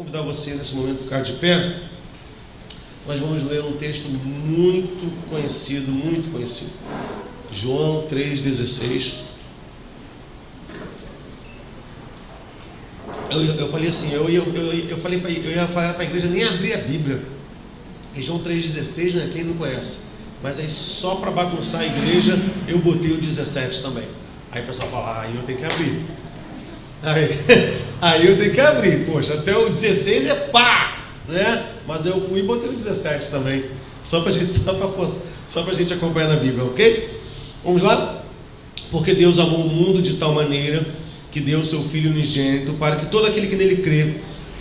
convidar você nesse momento a ficar de pé. Nós vamos ler um texto muito conhecido. João 3,16. Eu falei assim, eu ia falar para a igreja nem abrir a Bíblia. E João 3,16, né? Quem não conhece? Mas aí só para bagunçar a igreja, eu botei o 17 também. Aí o pessoal fala, aí eu tenho que abrir. Aí eu tenho que abrir, poxa, até o 16 é pá, né? Mas eu fui e botei o 17 também, só pra gente acompanhar na Bíblia, ok? Vamos lá? Porque Deus amou o mundo de tal maneira que deu o seu Filho unigênito para que todo aquele que nele crê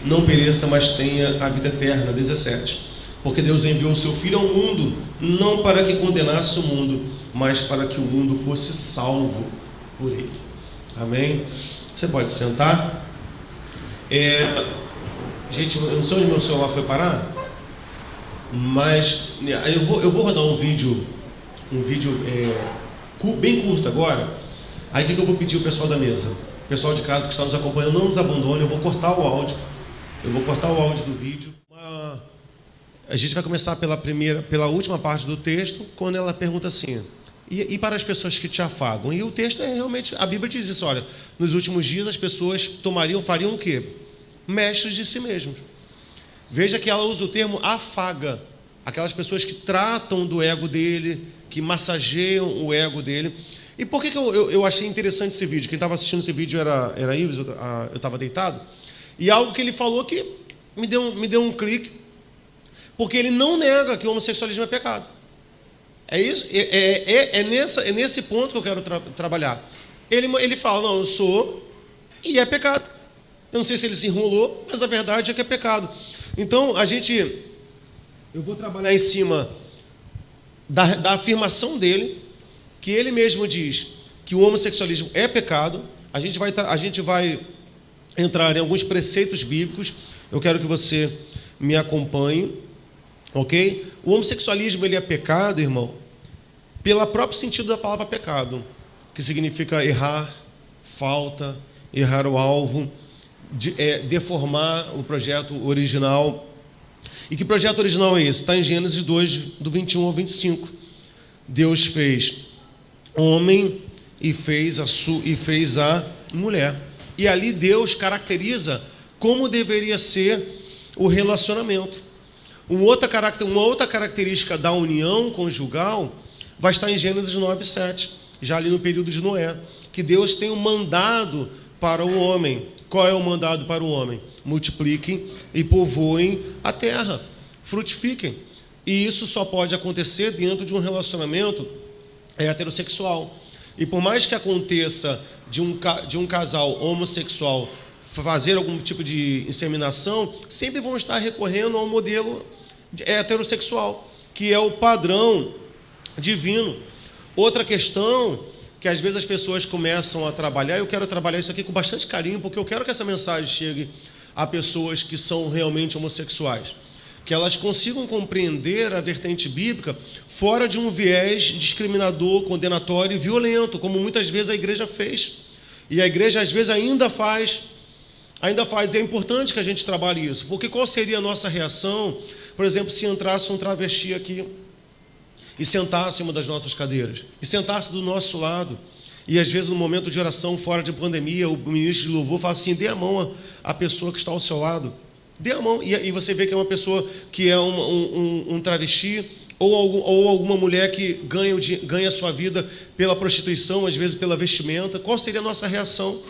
não pereça, mas tenha a vida eterna. 17. Porque Deus enviou o seu Filho ao mundo, não para que condenasse o mundo, mas para que o mundo fosse salvo por ele. Amém? Você pode sentar. Gente, eu não sei onde meu celular foi parar, mas eu vou rodar um vídeo bem curto agora. Aí o que eu vou pedir ao pessoal da mesa? O pessoal de casa que está nos acompanhando, não nos abandone. Eu vou cortar o áudio. Do vídeo. A gente vai começar pela última parte do texto, quando ela pergunta assim: e para as pessoas que te afagam? E o texto é realmente, a Bíblia diz isso, olha, nos últimos dias as pessoas fariam o quê? Mestres de si mesmos. Veja que ela usa o termo afaga, aquelas pessoas que tratam do ego dele, que massageiam o ego dele. E por que eu achei interessante esse vídeo? Quem estava assistindo esse vídeo era Ives, eu estava deitado, e algo que ele falou que me deu um clique, porque ele não nega que o homossexualismo é pecado. É isso, é nesse ponto que eu quero trabalhar. Ele fala, não, eu sou, e é pecado. Eu não sei se ele se enrolou, mas a verdade é que é pecado. Então, eu vou trabalhar em cima da afirmação dele, que ele mesmo diz que o homossexualismo é pecado. A gente vai entrar em alguns preceitos bíblicos. Eu quero que você me acompanhe, ok? O homossexualismo ele é pecado, irmão, pelo próprio sentido da palavra pecado, que significa errar, falta, errar o alvo, deformar o projeto original. E que projeto original é esse? Está em Gênesis 2, do 21 ao 25. Deus fez homem e fez a mulher. E ali Deus caracteriza como deveria ser o relacionamento. Uma outra característica da união conjugal vai estar em Gênesis 9, 7, já ali no período de Noé, que Deus tem um mandado para o homem. Qual é o mandado para o homem? Multipliquem e povoem a terra, frutifiquem. E isso só pode acontecer dentro de um relacionamento heterossexual. E por mais que aconteça de um casal homossexual fazer algum tipo de inseminação, sempre vão estar recorrendo ao modelo heterossexual, que é o padrão divino. Outra questão que às vezes as pessoas começam a trabalhar, eu quero trabalhar isso aqui com bastante carinho, porque eu quero que essa mensagem chegue a pessoas que são realmente homossexuais, que elas consigam compreender a vertente bíblica fora de um viés discriminador, condenatório e violento, como muitas vezes a igreja fez. E a igreja às vezes ainda faz. E é importante que a gente trabalhe isso, porque qual seria a nossa reação, por exemplo, se entrasse um travesti aqui e sentasse em uma das nossas cadeiras, e sentasse do nosso lado, e às vezes no momento de oração, fora de pandemia, o ministro de louvor fala assim, dê a mão à pessoa que está ao seu lado, dê a mão, e você vê que é uma pessoa que é um travesti, ou alguma mulher que ganha a sua vida pela prostituição, às vezes pela vestimenta. Qual seria a nossa reação?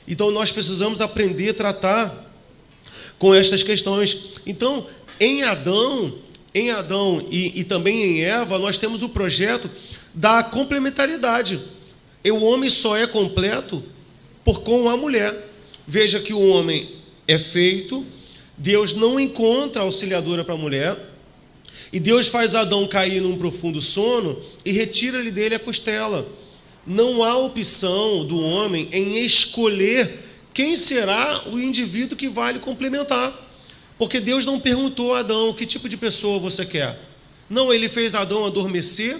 Então nós precisamos aprender a tratar com estas questões. Então, em Adão e também em Eva, nós temos o projeto da complementaridade. O homem só é completo com a mulher. Veja que o homem é feito, Deus não encontra auxiliadora para a mulher, e Deus faz Adão cair num profundo sono e retira-lhe dele a costela. Não há opção do homem em escolher quem será o indivíduo que vai lhe complementar. Porque Deus não perguntou a Adão que tipo de pessoa você quer. Não, ele fez Adão adormecer.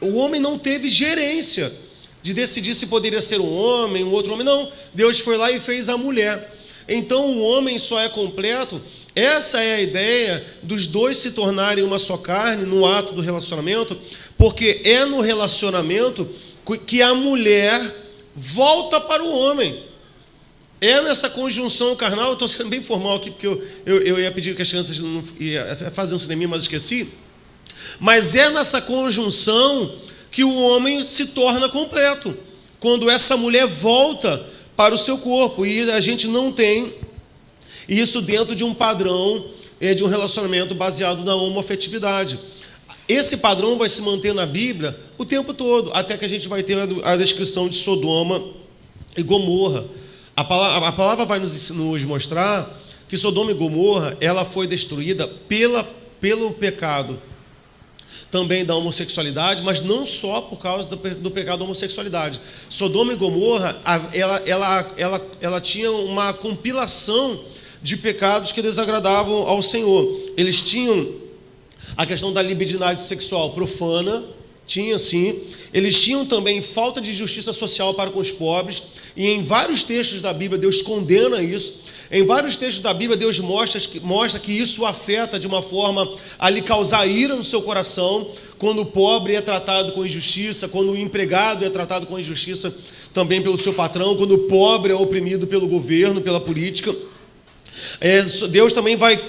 O homem não teve gerência de decidir se poderia ser um homem, um outro homem. Não, Deus foi lá e fez a mulher. então o homem só é completo. Essa é a ideia dos dois se tornarem uma só carne no ato do relacionamento, porque é no relacionamento que a mulher volta para o homem. É nessa conjunção carnal. Eu estou sendo bem formal aqui, porque eu ia pedir que as crianças não ia até fazer um cineminha, mas esqueci. Mas é nessa conjunção que o homem se torna completo, quando essa mulher volta para o seu corpo. E a gente não tem isso dentro de um padrão de um relacionamento baseado na homoafetividade. Esse padrão vai se manter na Bíblia o tempo todo, até que a gente vai ter a descrição de Sodoma e Gomorra. A palavra vai nos mostrar que Sodoma e Gomorra ela foi destruída pelo pecado também da homossexualidade, mas não só por causa do pecado da homossexualidade. Sodoma e Gomorra ela tinha uma compilação de pecados que desagradavam ao Senhor. Eles tinham a questão da libidinagem sexual profana, tinha sim. Eles tinham também falta de justiça social para com os pobres, e em vários textos da Bíblia Deus condena isso. Em vários textos da Bíblia Deus mostra que isso afeta de uma forma a lhe causar ira no seu coração, quando o pobre é tratado com injustiça, quando o empregado é tratado com injustiça também pelo seu patrão, quando o pobre é oprimido pelo governo, pela política. Deus também vai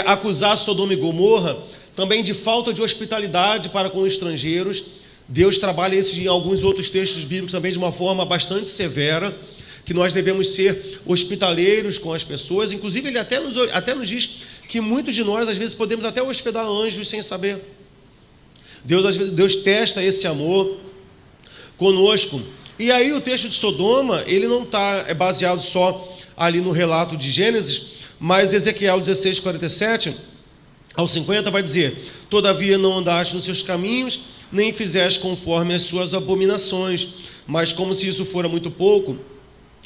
acusar Sodoma e Gomorra também de falta de hospitalidade para com estrangeiros. Deus trabalha isso em alguns outros textos bíblicos também de uma forma bastante severa, que nós devemos ser hospitaleiros com as pessoas. Inclusive, ele até nos diz que muitos de nós, às vezes, podemos até hospedar anjos sem saber. Deus testa esse amor conosco. E aí o texto de Sodoma, ele não está baseado só ali no relato de Gênesis, mas Ezequiel 16, 47 ao 50 vai dizer: todavia não andaste nos seus caminhos, nem fizeste conforme as suas abominações, mas como se isso fora muito pouco,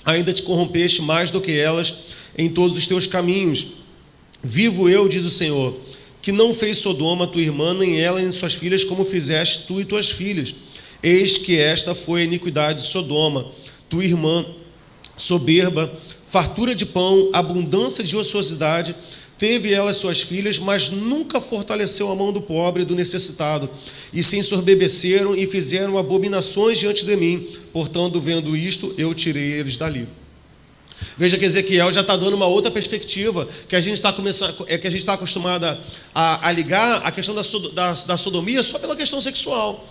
ainda te corrompeste mais do que elas em todos os teus caminhos. Vivo eu, diz o Senhor, que não fez Sodoma tua irmã, nem ela nem suas filhas, como fizeste tu e tuas filhas. Eis que esta foi a iniquidade de Sodoma, tua irmã, soberba, fartura de pão, abundância de ociosidade, teve ela suas filhas, mas nunca fortaleceu a mão do pobre e do necessitado, e se ensoberbeceram e fizeram abominações diante de mim. Portanto, vendo isto, eu tirei eles dali. Veja que Ezequiel já está dando uma outra perspectiva, que a gente está acostumado a ligar a questão da sodomia só pela questão sexual.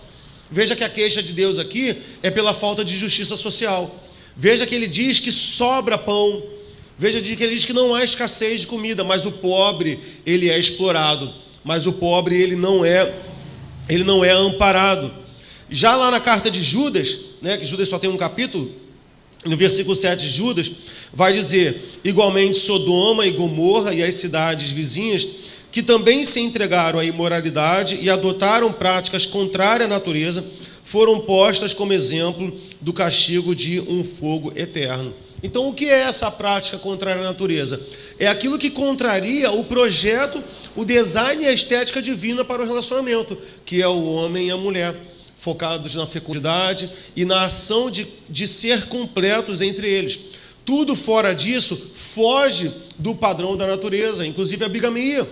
Veja que a queixa de Deus aqui é pela falta de justiça social. Veja que ele diz que sobra pão. Veja que ele diz que não há escassez de comida, mas o pobre, ele é explorado. Mas o pobre, ele não é amparado. Já lá na carta de Judas, que Judas só tem um capítulo, no versículo 7 de Judas, vai dizer: igualmente Sodoma e Gomorra e as cidades vizinhas, que também se entregaram à imoralidade e adotaram práticas contrárias à natureza, foram postas como exemplo do castigo de um fogo eterno. Então, o que é essa prática contrária à natureza? É aquilo que contraria o projeto, o design e a estética divina para o relacionamento, que é o homem e a mulher, focados na fecundidade e na ação de ser completos entre eles. Tudo fora disso foge do padrão da natureza, inclusive a bigamia.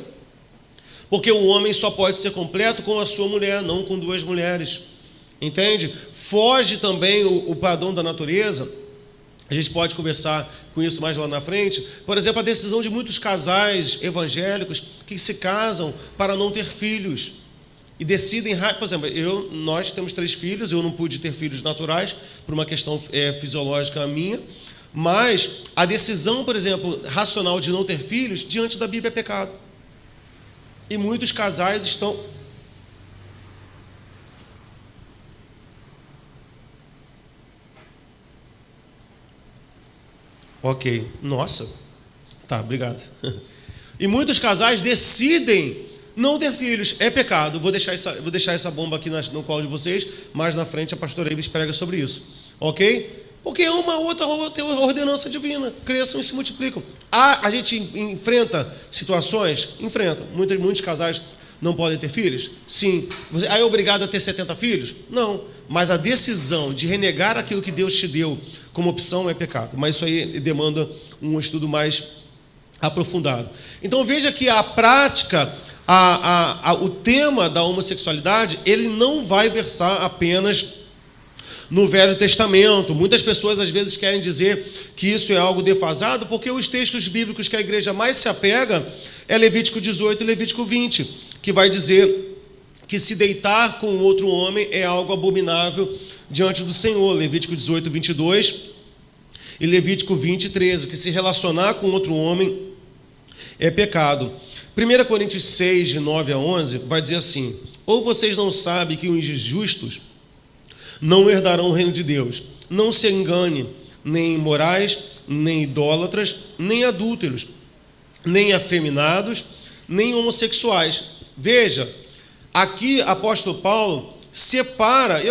Porque o homem só pode ser completo com a sua mulher, não com duas mulheres. Entende? Foge também o padrão da natureza. A gente pode conversar com isso mais lá na frente. Por exemplo, a decisão de muitos casais evangélicos que se casam para não ter filhos. E decidem, por exemplo, nós temos 3 filhos, eu não pude ter filhos naturais, por uma questão fisiológica minha, mas a decisão, por exemplo, racional de não ter filhos, diante da Bíblia é pecado. E muitos casais estão... Ok, nossa, tá, obrigado. E muitos casais decidem não ter filhos, é pecado. Vou deixar essa bomba aqui no colo de vocês, mais na frente a pastora Ives prega sobre isso, ok? Porque é uma outra ordenança divina, cresçam e se multiplicam. A gente enfrenta situações? Enfrenta. Muitos casais não podem ter filhos? Sim. Aí é obrigado a ter 70 filhos? Não. Mas a decisão de renegar aquilo que Deus te deu como opção é pecado. Mas isso aí demanda um estudo mais aprofundado. Então veja que a prática, o tema da homossexualidade, ele não vai versar apenas no Velho Testamento. Muitas pessoas às vezes querem dizer que isso é algo defasado, porque os textos bíblicos que a igreja mais se apega é Levítico 18 e Levítico 20, que vai dizer que se deitar com outro homem é algo abominável diante do Senhor. Levítico 18, 22 e Levítico 20, 13, que se relacionar com outro homem é pecado. 1 Coríntios 6, de 9 a 11, vai dizer assim: ou vocês não sabem que os justos não herdarão o reino de Deus? Não se engane, nem imorais, nem idólatras, nem adúlteros, nem afeminados, nem homossexuais. Veja, aqui apóstolo Paulo separa,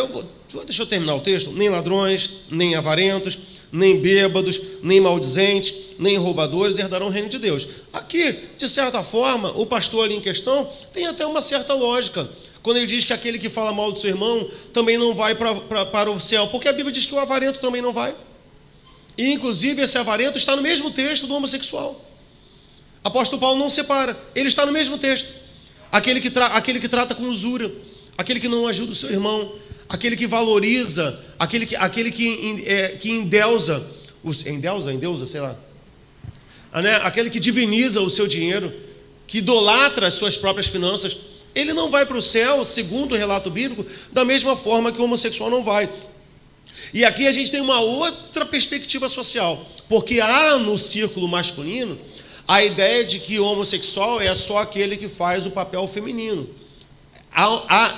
deixa eu terminar o texto, nem ladrões, nem avarentos, nem bêbados, nem maldizentes, nem roubadores herdarão o reino de Deus. Aqui, de certa forma, o pastor ali em questão tem até uma certa lógica, quando ele diz que aquele que fala mal do seu irmão também não vai para o céu, porque a Bíblia diz que o avarento também não vai. E, inclusive, esse avarento está no mesmo texto do homossexual. Apóstolo Paulo não separa, ele está no mesmo texto. Aquele que trata com usura, aquele que não ajuda o seu irmão, aquele que valoriza, aquele que endeusa, sei lá, né? Aquele que diviniza o seu dinheiro, que idolatra as suas próprias finanças, ele não vai para o céu, segundo o relato bíblico, da mesma forma que o homossexual não vai. E aqui a gente tem uma outra perspectiva social, porque há no círculo masculino a ideia de que o homossexual é só aquele que faz o papel feminino.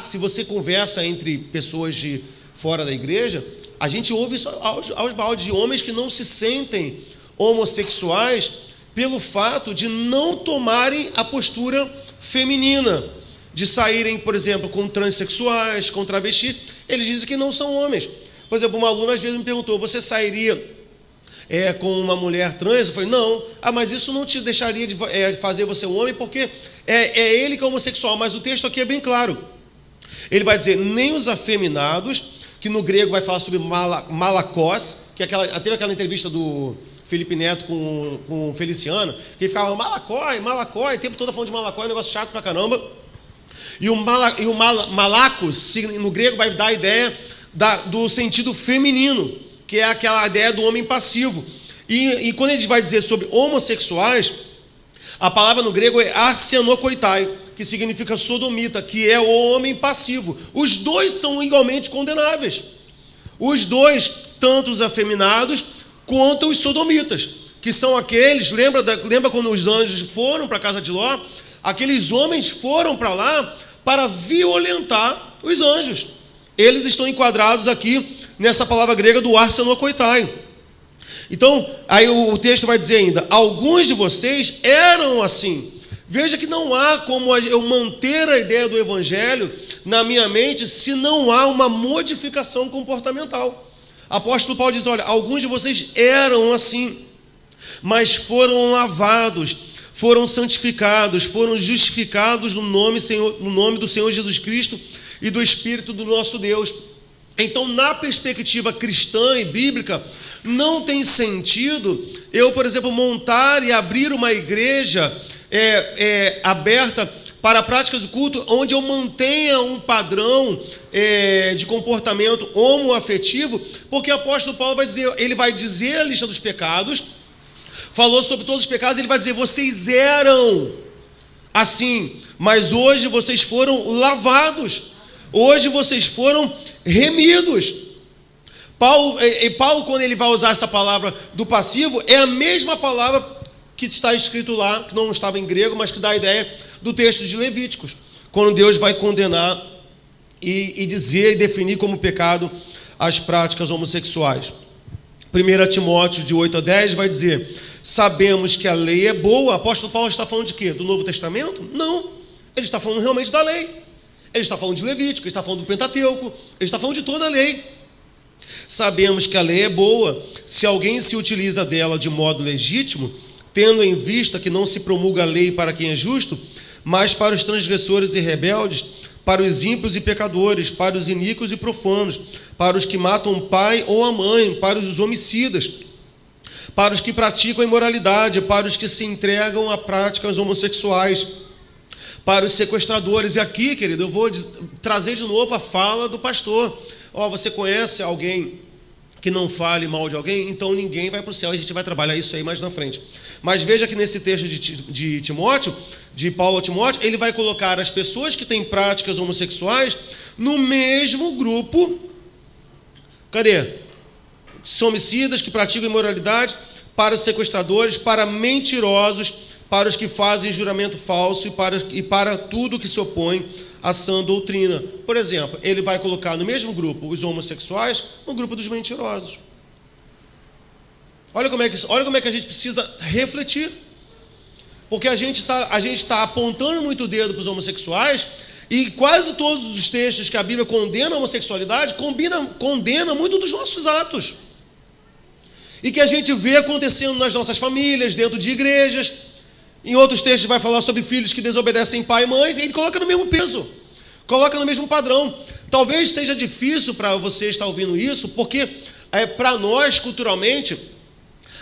Se você conversa entre pessoas de fora da igreja, a gente ouve isso aos baldes, de homens que não se sentem homossexuais pelo fato de não tomarem a postura feminina, de saírem, por exemplo, com transexuais, com travestis. Eles dizem que não são homens. Por exemplo, uma aluna às vezes me perguntou: você sairia com uma mulher trans? Eu falei: não. Mas isso não te deixaria de fazer você um homem, porque é ele que é homossexual. Mas o texto aqui é bem claro. Ele vai dizer: nem os afeminados, que no grego vai falar sobre malakos, que teve aquela entrevista do Felipe Neto com o Feliciano, que ele ficava malakói, o tempo todo falando de malakói, é um negócio chato pra caramba. E o malakos, no grego, vai dar a ideia do sentido feminino, que é aquela ideia do homem passivo. E quando ele vai dizer sobre homossexuais, a palavra no grego é arsenokoitai, que significa sodomita, que é o homem passivo. Os dois são igualmente condenáveis. Os dois, tanto os afeminados quanto os sodomitas, que são aqueles, lembra quando os anjos foram para a casa de Ló? Aqueles homens foram para lá para violentar os anjos. Eles estão enquadrados aqui nessa palavra grega do arsenokoitai. Então, aí o texto vai dizer ainda: alguns de vocês eram assim. Veja que não há como eu manter a ideia do evangelho na minha mente se não há uma modificação comportamental. Apóstolo Paulo diz: olha, alguns de vocês eram assim, mas foram lavados, foram santificados, foram justificados no nome do Senhor Jesus Cristo e do Espírito do nosso Deus. Então, na perspectiva cristã e bíblica, não tem sentido eu, por exemplo, montar e abrir uma igreja aberta para práticas do culto, onde eu mantenha um padrão de comportamento homoafetivo, porque o apóstolo Paulo ele vai dizer a lista dos pecados, falou sobre todos os pecados, ele vai dizer: vocês eram assim, mas hoje vocês foram lavados, hoje vocês foram remidos. Paulo, quando ele vai usar essa palavra do passivo, é a mesma palavra que está escrito lá, que não estava em grego, mas que dá a ideia do texto de Levíticos, quando Deus vai condenar e dizer e definir como pecado as práticas homossexuais. 1 Timóteo, de 8 a 10, vai dizer: sabemos que a lei é boa. O apóstolo Paulo está falando de quê? Do Novo Testamento? Não. Ele está falando realmente da lei. Ele está falando de Levítico, ele está falando do Pentateuco, ele está falando de toda a lei. Sabemos que a lei é boa se alguém se utiliza dela de modo legítimo, tendo em vista que não se promulga a lei para quem é justo, mas para os transgressores e rebeldes, para os ímpios e pecadores, para os iníquos e profanos, para os que matam o pai ou a mãe, para os homicidas, para os que praticam imoralidade, para os que se entregam a práticas homossexuais, para os sequestradores. E aqui, querido, eu vou trazer de novo a fala do pastor. Você conhece alguém que não fale mal de alguém? Então ninguém vai para o céu. A gente vai trabalhar isso aí mais na frente. Mas veja que nesse texto de Timóteo, de Paulo a Timóteo, ele vai colocar as pessoas que têm práticas homossexuais no mesmo grupo. Cadê? São homicidas, que praticam imoralidade, para os sequestradores, para mentirosos, para os que fazem juramento falso e para tudo que se opõe à sã doutrina. Por exemplo, ele vai colocar no mesmo grupo os homossexuais, no grupo dos mentirosos. Olha como é que a gente precisa refletir. Porque a gente tá apontando muito o dedo para os homossexuais, e quase todos os textos que a Bíblia condena a homossexualidade condena muito dos nossos atos. E que a gente vê acontecendo nas nossas famílias, dentro de igrejas. Em outros textos vai falar sobre filhos que desobedecem pai e mãe, e ele coloca no mesmo peso, coloca no mesmo padrão. Talvez seja difícil para você estar ouvindo isso, porque para nós, culturalmente,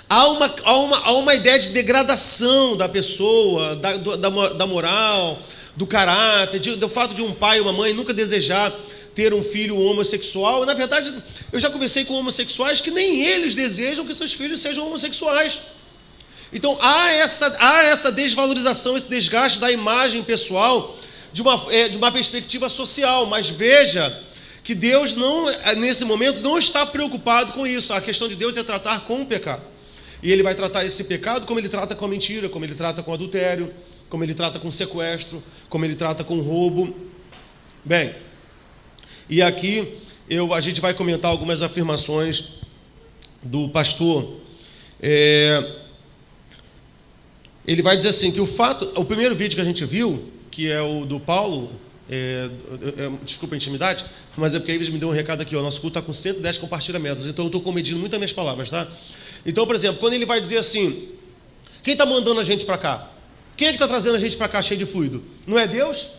há uma ideia de degradação da pessoa, da moral, do caráter, do fato de um pai ou uma mãe nunca desejar ter um filho homossexual. Na verdade, eu já conversei com homossexuais que nem eles desejam que seus filhos sejam homossexuais. Então, há essa desvalorização, esse desgaste da imagem pessoal de uma perspectiva social. Mas veja que Deus, nesse momento, não está preocupado com isso. A questão de Deus é tratar com o pecado. E Ele vai tratar esse pecado como Ele trata com a mentira, como Ele trata com o adultério, como Ele trata com o sequestro, como Ele trata com o roubo. Bem, e aqui a gente vai comentar algumas afirmações do pastor. Ele vai dizer assim, que o primeiro vídeo que a gente viu, que é o do Paulo, desculpa a intimidade, mas é porque aí me deu um recado aqui, nosso culto está com 110 compartilhamentos, então eu estou comedindo muito as minhas palavras, tá? Então, por exemplo, quando ele vai dizer assim, quem está mandando a gente para cá? Quem é que está trazendo a gente para cá cheio de fluido? Não é Deus?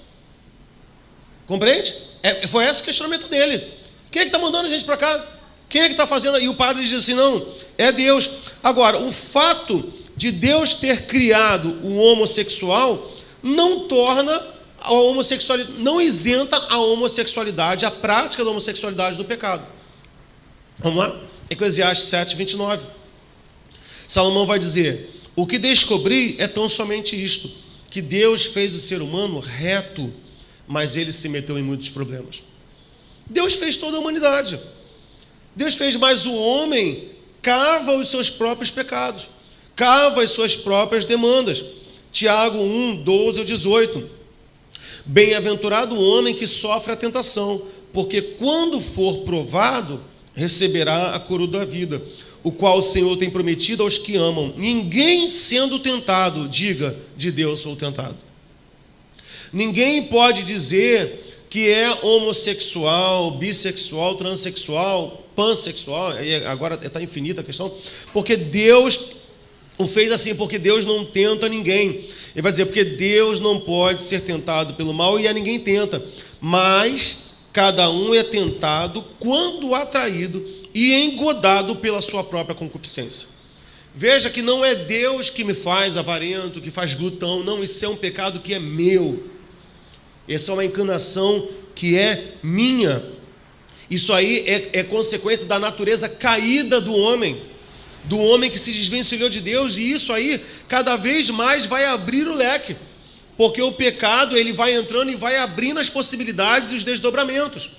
Compreende? Foi esse o questionamento dele. Quem é que está mandando a gente para cá? Quem é que está fazendo? E o padre diz assim, não, é Deus. Agora, o fato de Deus ter criado o homossexual não torna a homossexualidade, não isenta a homossexualidade, a prática da homossexualidade do pecado. Vamos lá? Eclesiastes 7:29. Salomão vai dizer, o que descobri é tão somente isto, que Deus fez o ser humano reto, mas ele se meteu em muitos problemas. Deus fez toda a humanidade. Deus fez, mas o homem cava os seus próprios pecados, cava as suas próprias demandas. Tiago 1:12-18. Bem-aventurado o homem que sofre a tentação, porque quando for provado, receberá a coroa da vida, o qual o Senhor tem prometido aos que amam. Ninguém sendo tentado, diga, de Deus sou tentado. Ninguém pode dizer que é homossexual, bissexual, transexual, pansexual, agora está infinita a questão, porque Deus o fez assim, porque Deus não tenta ninguém. Ele vai dizer, porque Deus não pode ser tentado pelo mal e a ninguém tenta, mas cada um é tentado quando atraído e engodado pela sua própria concupiscência. Veja que não é Deus que me faz avarento, que faz glutão, não, isso é um pecado que é meu. Essa é uma inclinação que é minha. Isso aí é consequência da natureza caída do homem que se desvencilhou de Deus, e isso aí cada vez mais vai abrir o leque, porque o pecado ele vai entrando e vai abrindo as possibilidades e os desdobramentos.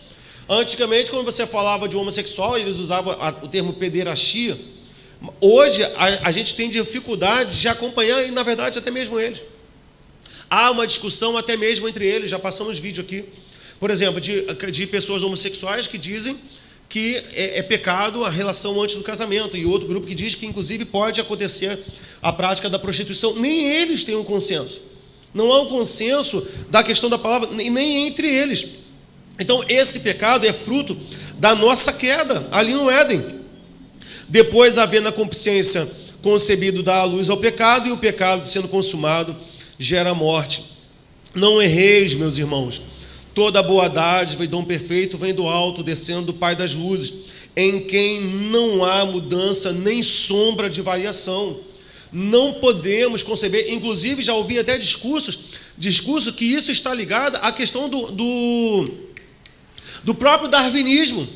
Antigamente, quando você falava de homossexual, eles usavam o termo pederastia. Hoje a gente tem dificuldade de acompanhar, e na verdade até mesmo eles. Há uma discussão até mesmo entre eles, já passamos vídeo aqui, por exemplo, de pessoas homossexuais que dizem que é pecado a relação antes do casamento, e outro grupo que diz que inclusive pode acontecer a prática da prostituição. Nem eles têm um consenso. Não há um consenso da questão da palavra, nem entre eles. Então esse pecado é fruto da nossa queda ali no Éden. Depois, havendo a concupiscência concebido, dá a luz ao pecado, e o pecado, sendo consumado, gera morte. Não erreis, meus irmãos. Toda boa dádiva e dom perfeito vem do alto, descendo do Pai das luzes, em quem não há mudança nem sombra de variação. Não podemos conceber, inclusive já ouvi até discurso que isso está ligado à questão do próprio darwinismo,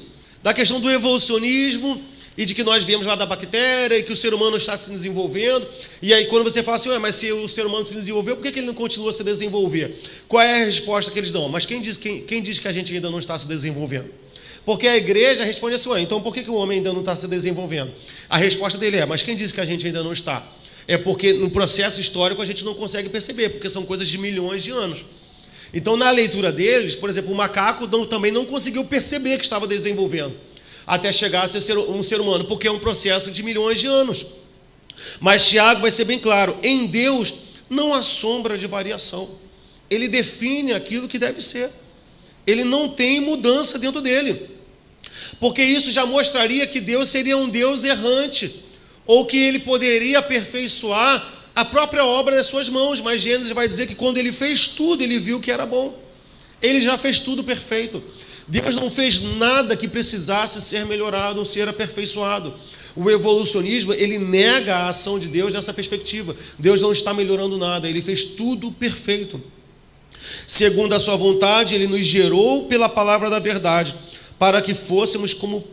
da questão do evolucionismo, e de que nós viemos lá da bactéria e que o ser humano está se desenvolvendo. E aí quando você fala assim, mas se o ser humano se desenvolveu, por que ele não continua a se desenvolver? Qual é a resposta que eles dão? Mas quem diz que a gente ainda não está se desenvolvendo? Porque a igreja responde assim, então por que o homem ainda não está se desenvolvendo? A resposta dele mas quem diz que a gente ainda não está? É porque no processo histórico a gente não consegue perceber, porque são coisas de milhões de anos. Então, na leitura deles, por exemplo, o macaco também não conseguiu perceber que estava desenvolvendo, até chegar a ser um ser humano, porque é um processo de milhões de anos. Mas Tiago vai ser bem claro, em Deus não há sombra de variação. Ele define aquilo que deve ser. Ele não tem mudança dentro dele. Porque isso já mostraria que Deus seria um Deus errante, ou que ele poderia aperfeiçoar a própria obra das suas mãos. Mas Gênesis vai dizer que quando ele fez tudo, ele viu que era bom. Ele já fez tudo perfeito. Deus não fez nada que precisasse ser melhorado ou ser aperfeiçoado. O evolucionismo, ele nega a ação de Deus nessa perspectiva. Deus não está melhorando nada, ele fez tudo perfeito. Segundo a sua vontade, ele nos gerou pela palavra da verdade, para que fôssemos como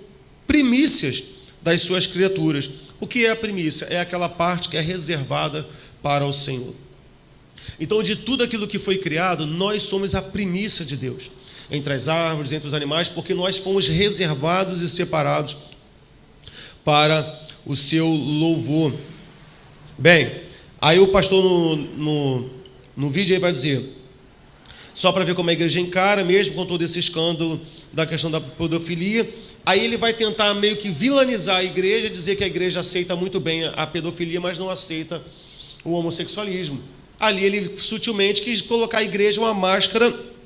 primícias das suas criaturas. O que é a primícia? É aquela parte que é reservada para o Senhor. Então, de tudo aquilo que foi criado, nós somos a primícia de Deus. Entre as árvores, entre os animais, porque nós fomos reservados e separados para o seu louvor. Bem, aí o pastor no vídeo aí vai dizer, só para ver como a igreja encara, mesmo com todo esse escândalo da questão da pedofilia, aí ele vai tentar meio que vilanizar a igreja, dizer que a igreja aceita muito bem a pedofilia, mas não aceita o homossexualismo. Ali ele sutilmente quis colocar a igreja uma máscara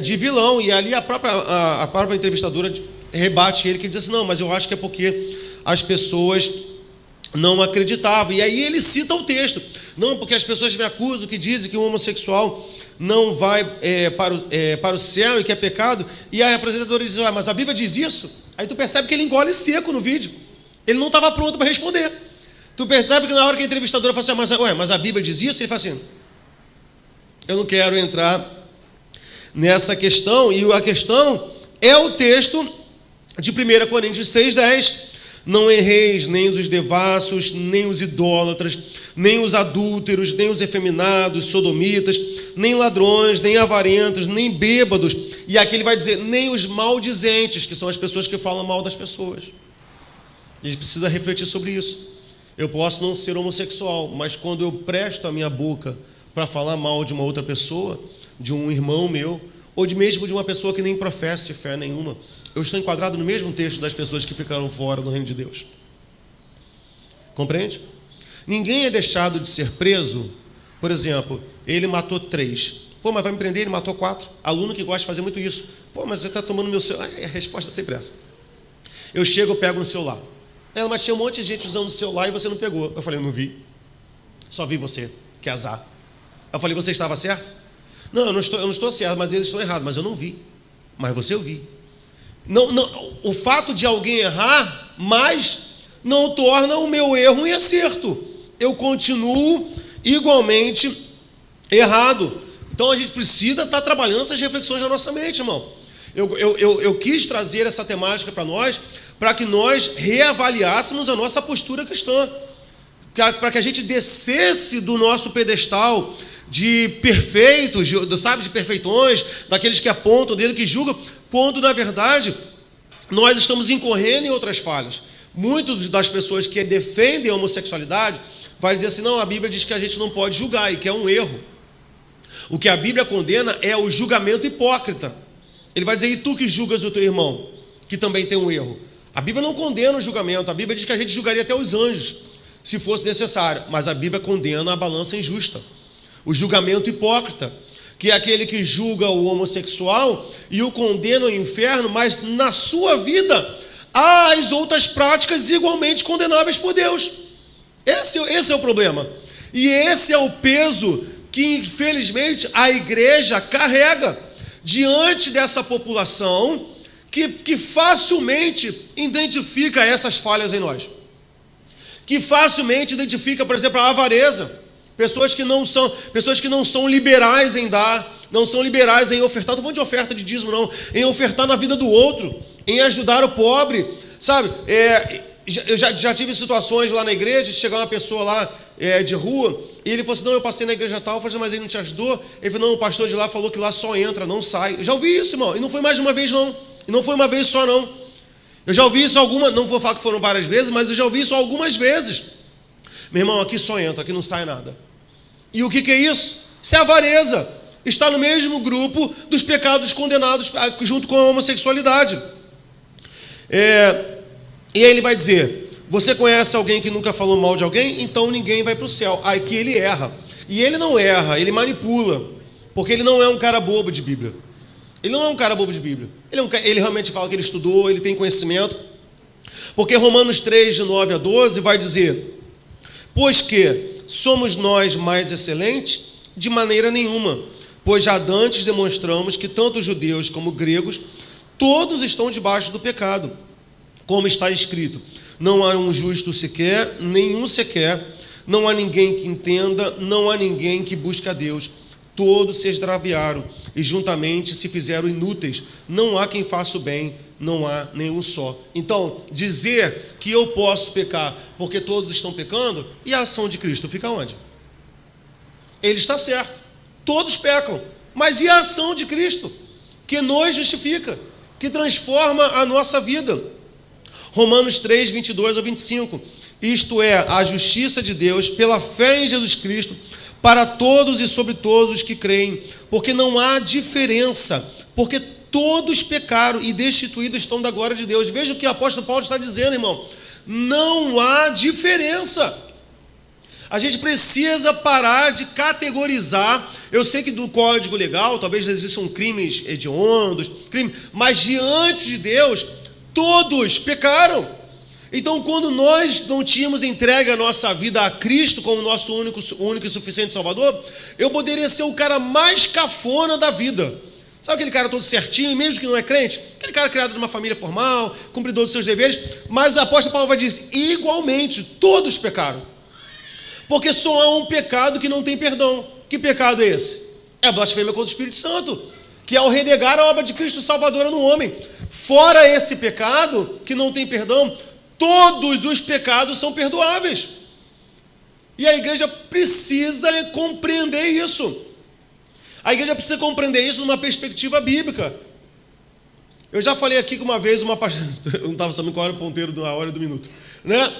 de vilão, e ali a própria entrevistadora rebate ele, que diz assim, não, mas eu acho que é porque as pessoas não acreditavam. E aí ele cita o texto, não, porque as pessoas me acusam, que dizem que o homossexual não vai para o céu e que é pecado, e a apresentadora diz, mas a Bíblia diz isso? Aí tu percebe que ele engole seco no vídeo, ele não estava pronto para responder. Tu percebe que na hora que a entrevistadora fala assim, mas a Bíblia diz isso? Ele fala assim, eu não quero entrar nessa questão, e a questão é o texto de 1 Coríntios 6,10, não erreis nem os devassos, nem os idólatras, nem os adúlteros, nem os efeminados, sodomitas, nem ladrões, nem avarentos, nem bêbados, e aqui ele vai dizer, nem os maldizentes, que são as pessoas que falam mal das pessoas. A gente precisa refletir sobre isso. Eu posso não ser homossexual, mas quando eu presto a minha boca para falar mal de uma outra pessoa, de um irmão meu, ou mesmo de uma pessoa que nem professe fé nenhuma, eu estou enquadrado no mesmo texto das pessoas que ficaram fora do reino de Deus. Compreende? Ninguém é deixado de ser preso. Por exemplo, ele matou 3. Mas vai me prender, ele matou 4. Aluno que gosta de fazer muito isso. Mas você está tomando meu celular. A resposta é sempre essa. Eu chego, eu pego no celular. Mas tinha um monte de gente usando o celular e você não pegou. Eu falei, eu não vi. Só vi você. Que azar. Eu falei, você estava certo? Não, eu não estou certo, mas eles estão errados. Mas eu não vi. Mas você eu vi. Não, o fato de alguém errar, mas não torna o meu erro um acerto. Eu continuo igualmente errado. Então a gente precisa estar trabalhando essas reflexões na nossa mente, irmão. Eu quis trazer essa temática para nós, para que nós reavaliássemos a nossa postura cristã, para que a gente descesse do nosso pedestal de perfeitos, sabe, de perfeitões, daqueles que apontam o dedo, que julgam, quando na verdade nós estamos incorrendo em outras falhas. Muitas das pessoas que defendem a homossexualidade vai dizer assim, não, a Bíblia diz que a gente não pode julgar, e que é um erro. O que a Bíblia condena é o julgamento hipócrita. Ele vai dizer, e tu que julgas o teu irmão, que também tem um erro? A Bíblia não condena o julgamento, a Bíblia diz que a gente julgaria até os anjos, se fosse necessário, mas a Bíblia condena a balança injusta, o julgamento hipócrita, que é aquele que julga o homossexual e o condena ao inferno, mas na sua vida há as outras práticas igualmente condenáveis por Deus. Esse é o problema. E esse é o peso que, infelizmente, a igreja carrega diante dessa população que facilmente identifica essas falhas em nós. Que facilmente identifica, por exemplo, a avareza. Pessoas que não são liberais em dar, não são liberais em ofertar. Não estou falando de oferta de dízimo, não. Em ofertar na vida do outro, em ajudar o pobre. Sabe, eu já tive situações lá na igreja, de chegar uma pessoa lá de rua, e ele falou assim, não, eu passei na igreja tal, eu falei, mas ele não te ajudou? Ele falou, não, o pastor de lá falou que lá só entra, não sai. Eu já ouvi isso, irmão, e não foi mais de uma vez, não. E não foi uma vez só, não. Eu já ouvi isso não vou falar que foram várias vezes, mas eu já ouvi isso algumas vezes. Meu irmão, aqui só entra, aqui não sai nada. E o que é isso? Isso é avareza. Está no mesmo grupo dos pecados condenados junto com a homossexualidade. E aí ele vai dizer, você conhece alguém que nunca falou mal de alguém? Então ninguém vai para o céu. Aí que ele erra. E ele não erra, ele manipula. Porque ele não é um cara bobo de Bíblia. Ele não é um cara bobo de Bíblia. Ele realmente fala que ele estudou, ele tem conhecimento. Porque Romanos 3, de 9 a 12, vai dizer, pois que somos nós mais excelentes? De maneira nenhuma. Pois já dantes demonstramos que tanto judeus como gregos, todos estão debaixo do pecado. Como está escrito, não há um justo sequer, nenhum sequer, não há ninguém que entenda, não há ninguém que busque a Deus. Todos se extraviaram e juntamente se fizeram inúteis. Não há quem faça o bem, não há nenhum só. Então, dizer que eu posso pecar porque todos estão pecando, e a ação de Cristo fica onde? Ele está certo. Todos pecam. Mas e a ação de Cristo? Que nos justifica, que transforma a nossa vida. Romanos 3, 22 a 25. Isto é, a justiça de Deus pela fé em Jesus Cristo para todos e sobre todos os que creem, porque não há diferença, porque todos pecaram e destituídos estão da glória de Deus. Veja o que o apóstolo Paulo está dizendo, irmão. Não há diferença. A gente precisa parar de categorizar. Eu sei que do Código Legal talvez existam crimes hediondos, mas diante de Deus, todos pecaram. Então, quando nós não tínhamos entregue a nossa vida a Cristo como nosso único e suficiente Salvador, eu poderia ser o cara mais cafona da vida. Sabe aquele cara todo certinho, mesmo que não é crente? Aquele cara criado numa família formal, cumpridor dos seus deveres. Mas o apóstolo Paulo vai dizer, igualmente, todos pecaram. Porque só há um pecado que não tem perdão. Que pecado é esse? É a blasfêmia contra o Espírito Santo, que é o renegar a obra de Cristo salvadora no homem. Fora esse pecado, que não tem perdão, todos os pecados são perdoáveis. E a igreja precisa compreender isso. A igreja precisa compreender isso numa perspectiva bíblica. Eu já falei aqui que uma vez uma pastora... Eu não estava sabendo qual era o ponteiro da hora e do minuto. Né?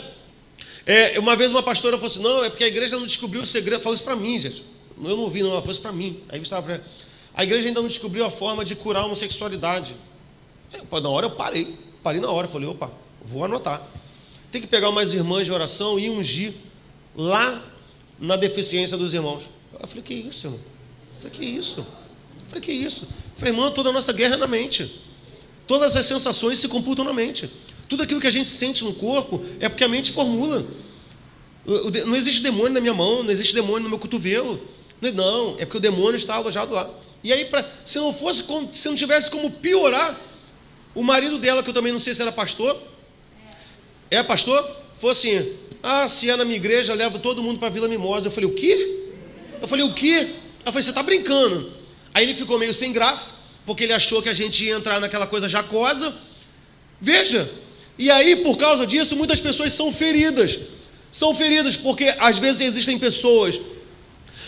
Uma vez uma pastora falou assim, não, é porque a igreja não descobriu o segredo. Falou isso para mim, gente. Eu não ouvi, não, ela falou isso para mim. Aí estava a igreja ainda não descobriu a forma de curar a homossexualidade. Na hora eu parei na hora, falei, opa, vou anotar. Tem que pegar umas irmãs de oração e ungir lá na deficiência dos irmãos. Eu falei, que isso, irmão? Eu falei, que isso? Irmão, toda a nossa guerra é na mente. Todas as sensações se computam na mente. Tudo aquilo que a gente sente no corpo é porque a mente formula. Não existe demônio na minha mão, não existe demônio no meu cotovelo. Não, é porque o demônio está alojado lá. E aí, se não tivesse como piorar, o marido dela, que eu também não sei se era pastor, é pastor? Falou assim, se é na minha igreja, eu levo todo mundo para a Vila Mimosa. Eu falei, o quê? Eu falei, você está brincando. Aí ele ficou meio sem graça, porque ele achou que a gente ia entrar naquela coisa jacosa. Veja, e aí, por causa disso, muitas pessoas são feridas. São feridas porque, às vezes, existem pessoas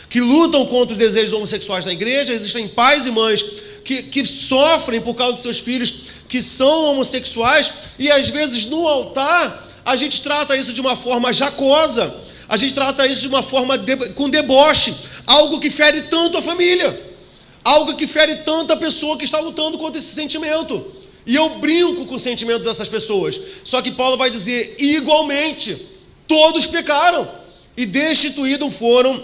que lutam contra os desejos homossexuais na igreja, existem pais e mães que sofrem por causa dos seus filhos que são homossexuais, e às vezes no altar a gente trata isso de uma forma jacosa, a gente trata isso de uma forma com deboche, algo que fere tanto a família, algo que fere tanto a pessoa que está lutando contra esse sentimento. E eu brinco com o sentimento dessas pessoas. Só que Paulo vai dizer, igualmente, todos pecaram e destituídos foram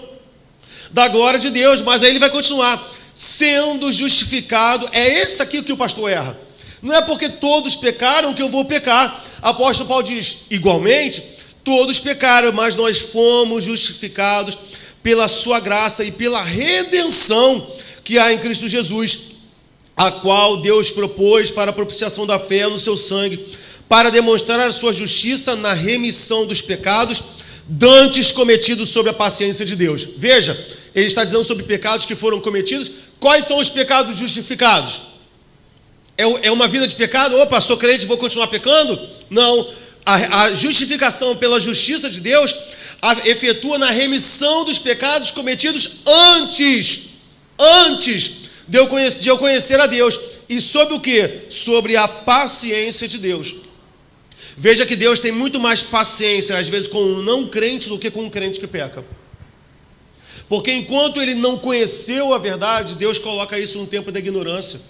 da glória de Deus. Mas aí ele vai continuar, sendo justificado. É esse aqui que o pastor erra. Não é porque todos pecaram que eu vou pecar. Apóstolo Paulo diz, igualmente, todos pecaram, mas nós fomos justificados pela sua graça e pela redenção que há em Cristo Jesus, a qual Deus propôs para a propiciação da fé no seu sangue, para demonstrar a sua justiça na remissão dos pecados dantes cometidos sob a paciência de Deus. Veja, ele está dizendo sobre pecados que foram cometidos. Quais são os pecados justificados? É uma vida de pecado? Opa, sou crente, vou continuar pecando? Não. A justificação pela justiça de Deus efetua na remissão dos pecados cometidos antes de eu conhecer a Deus. E sobre o quê? Sobre a paciência de Deus. Veja que Deus tem muito mais paciência, às vezes, com um não crente do que com um crente que peca. Porque enquanto ele não conheceu a verdade, Deus coloca isso no tempo da ignorância.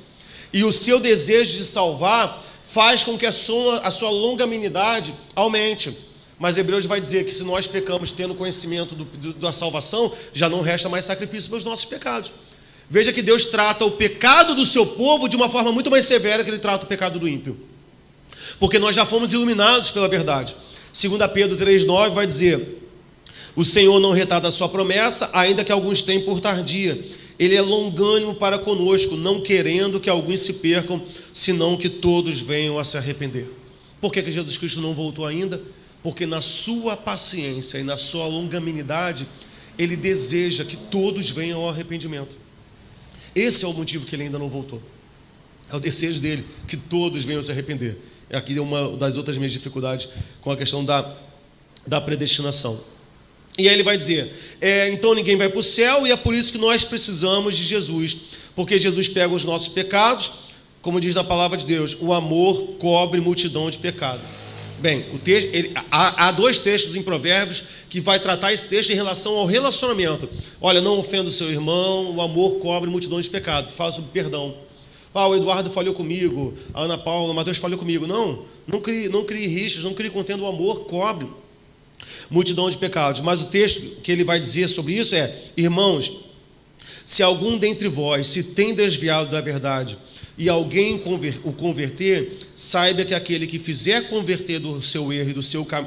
E o seu desejo de salvar faz com que a sua longanimidade aumente. Mas Hebreus vai dizer que se nós pecamos tendo conhecimento da salvação, já não resta mais sacrifício pelos nossos pecados. Veja que Deus trata o pecado do seu povo de uma forma muito mais severa que ele trata o pecado do ímpio. Porque nós já fomos iluminados pela verdade. 2 Pedro 3,9 vai dizer: o Senhor não retarda a sua promessa, ainda que alguns tenham por tardia. Ele é longânimo para conosco, não querendo que alguns se percam, senão que todos venham a se arrepender. Por que Jesus Cristo não voltou ainda? Porque na sua paciência e na sua longanimidade, ele deseja que todos venham ao arrependimento. Esse é o motivo que ele ainda não voltou. É o desejo dele, que todos venham a se arrepender. Aqui é uma das outras minhas dificuldades com a questão da predestinação. E aí ele vai dizer, então ninguém vai para o céu, e é por isso que nós precisamos de Jesus, porque Jesus pega os nossos pecados, como diz na palavra de Deus, o amor cobre multidão de pecado. Bem, há dois textos em Provérbios que vai tratar esse texto em relação ao relacionamento. Olha, não ofenda o seu irmão, o amor cobre multidão de pecado, que fala sobre perdão. O Eduardo falhou comigo, a Ana Paula, o Mateus falhou comigo. Não crie rixas, não crie contenda, o amor cobre multidão de pecados. Mas o texto que ele vai dizer sobre isso é: irmãos, se algum dentre vós se tem desviado da verdade e alguém o converter, saiba que aquele que fizer converter do seu erro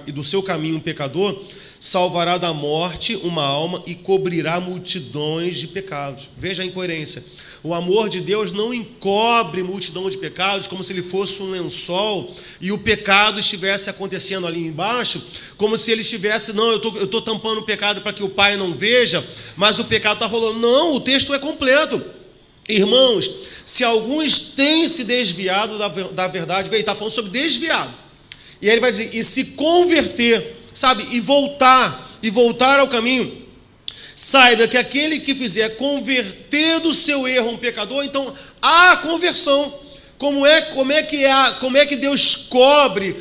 e do seu caminho um pecador, salvará da morte uma alma e cobrirá multidões de pecados. Veja a incoerência. O amor de Deus não encobre multidão de pecados como se ele fosse um lençol e o pecado estivesse acontecendo ali embaixo, como se ele estivesse, eu estou tampando o pecado para que o Pai não veja, mas o pecado está rolando. Não, o texto é completo. Irmãos, se alguns têm se desviado da verdade, ele está falando sobre desviado. E aí ele vai dizer, e se converter, e voltar ao caminho, saiba que aquele que fizer converter do seu erro um pecador, então há conversão. Como é que Deus cobre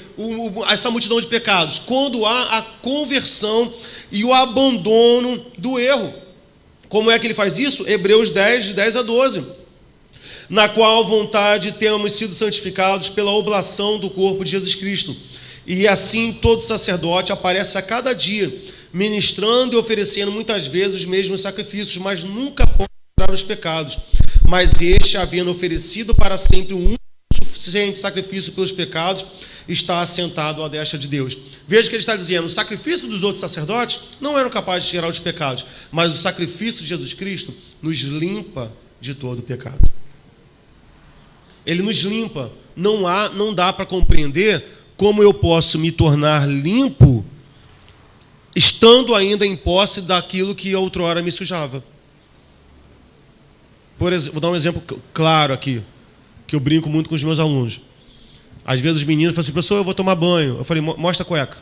essa multidão de pecados? Quando há a conversão e o abandono do erro. Como é que ele faz isso? Hebreus 10, de 10 a 12. Na qual vontade temos sido santificados pela oblação do corpo de Jesus Cristo. E assim todo sacerdote aparece a cada dia, ministrando e oferecendo muitas vezes os mesmos sacrifícios, mas nunca pode livrar os pecados. Mas este, havendo oferecido para sempre um suficiente sacrifício pelos pecados, está assentado à destra de Deus. Veja que ele está dizendo, o sacrifício dos outros sacerdotes não eram capazes de tirar os pecados, mas o sacrifício de Jesus Cristo nos limpa de todo o pecado. Ele nos limpa. Não dá para compreender como eu posso me tornar limpo estando ainda em posse daquilo que outrora me sujava. Por exemplo, vou dar um exemplo claro aqui, que eu brinco muito com os meus alunos. Às vezes os meninos falam assim, professor, eu vou tomar banho. Eu falei, mostra a cueca.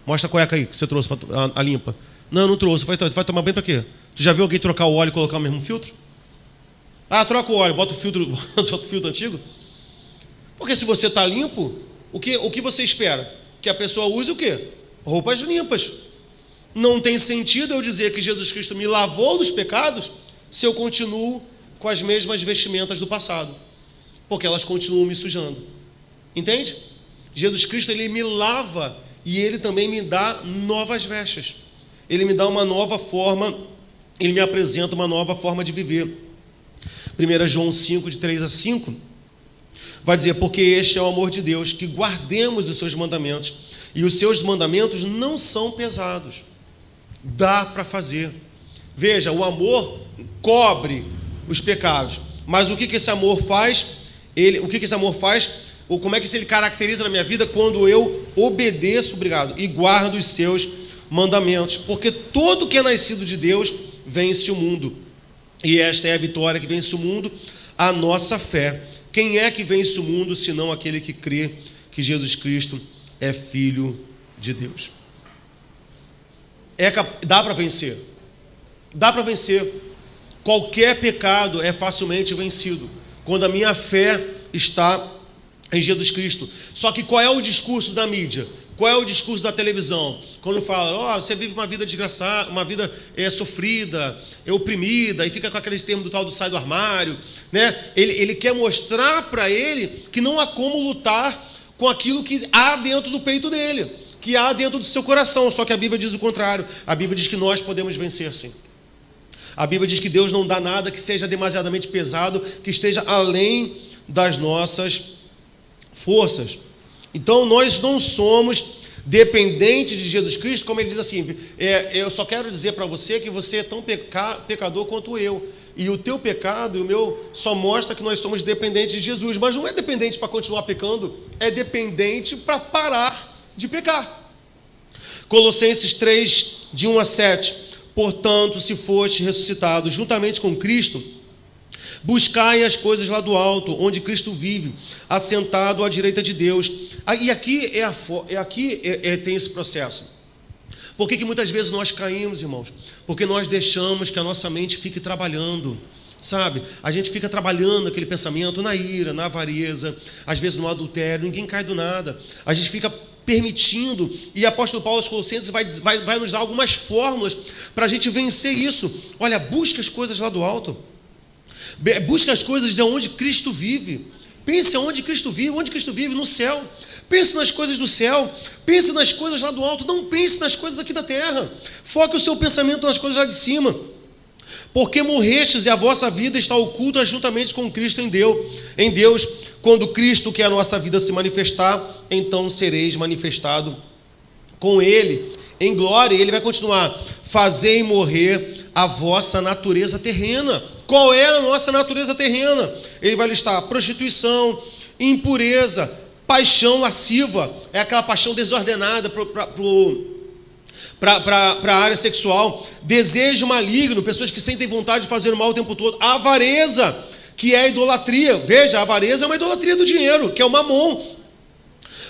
Mostra a cueca aí, que você trouxe, a limpa. Não trouxe. Eu falei, tu vai tomar banho para quê? Tu já viu alguém trocar o óleo e colocar o mesmo filtro? Troca o óleo, bota o filtro antigo. Porque se você está limpo, o que você espera? Que a pessoa use o quê? Roupas limpas. Não tem sentido eu dizer que Jesus Cristo me lavou dos pecados se eu continuo com as mesmas vestimentas do passado. Porque elas continuam me sujando. Entende? Jesus Cristo, ele me lava e ele também me dá novas vestes. Ele me dá uma nova forma, ele me apresenta uma nova forma de viver. 1 João 5, de 3 a 5, vai dizer, porque este é o amor de Deus, que guardemos os seus mandamentos, e os seus mandamentos não são pesados. Dá para fazer. Veja, o amor cobre os pecados. Mas o que esse amor faz? O que esse amor faz? Ou como é que ele caracteriza na minha vida? Quando eu obedeço, e guardo os seus mandamentos. Porque todo que é nascido de Deus vence o mundo. E esta é a vitória que vence o mundo, a nossa fé. Quem é que vence o mundo, senão aquele que crê que Jesus Cristo é Filho de Deus? Dá para vencer. Dá para vencer. Qualquer pecado é facilmente vencido quando a minha fé está em Jesus Cristo. Só que qual é o discurso da mídia? Qual é o discurso da televisão? Quando fala, você vive uma vida desgraçada, uma vida sofrida, oprimida, e fica com aqueles termos do tal do sai do armário, né? Ele quer mostrar para ele que não há como lutar com aquilo que há dentro do peito dele, que há dentro do seu coração. Só que a Bíblia diz o contrário. A Bíblia diz que nós podemos vencer sim. A Bíblia diz que Deus não dá nada que seja demasiadamente pesado, que esteja além das nossas forças. Então nós não somos dependentes de Jesus Cristo, como ele diz assim, eu só quero dizer para você que você é tão pecador quanto eu. E o teu pecado e o meu só mostra que nós somos dependentes de Jesus. Mas não é dependente para continuar pecando, é dependente para parar de pecar. Colossenses 3, de 1 a 7. Portanto, se foste ressuscitado juntamente com Cristo, buscai as coisas lá do alto, onde Cristo vive, assentado à direita de Deus. E aqui tem esse processo. Por que muitas vezes nós caímos, irmãos? Porque nós deixamos que a nossa mente fique trabalhando, sabe? A gente fica trabalhando aquele pensamento na ira, na avareza, às vezes no adultério, ninguém cai do nada. A gente fica permitindo, e o apóstolo Paulo aos Colossenses vai nos dar algumas fórmulas para a gente vencer isso. Olha, busca as coisas lá do alto. Busca as coisas de onde Cristo vive. Pense onde Cristo vive no céu. Pense nas coisas do céu, pense nas coisas lá do alto, não pense nas coisas aqui da terra. Foque o seu pensamento nas coisas lá de cima. Porque morrestes e a vossa vida está oculta juntamente com Cristo em Deus. Quando Cristo, que é a nossa vida, se manifestar, então sereis manifestado com Ele em glória. E Ele vai continuar: fazei morrer a vossa natureza terrena. Qual é a nossa natureza terrena? Ele vai listar prostituição, impureza, paixão lasciva, é aquela paixão desordenada para a área sexual, desejo maligno, pessoas que sentem vontade de fazer o mal o tempo todo, avareza, que é a idolatria. Veja, a avareza é uma idolatria do dinheiro, que é o mamon.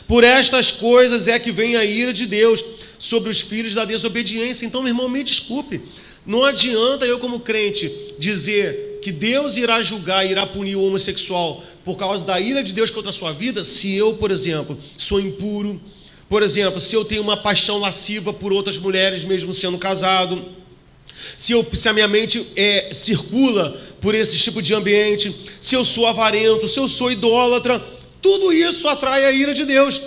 Por estas coisas é que vem a ira de Deus sobre os filhos da desobediência. Então, meu irmão, me desculpe, não adianta eu, como crente, dizer que Deus irá julgar, irá punir o homossexual por causa da ira de Deus contra a sua vida, se eu, por exemplo, sou impuro, por exemplo, se eu tenho uma paixão lasciva por outras mulheres, mesmo sendo casado, se a minha mente circula por esse tipo de ambiente, se eu sou avarento, se eu sou idólatra, tudo isso atrai a ira de Deus.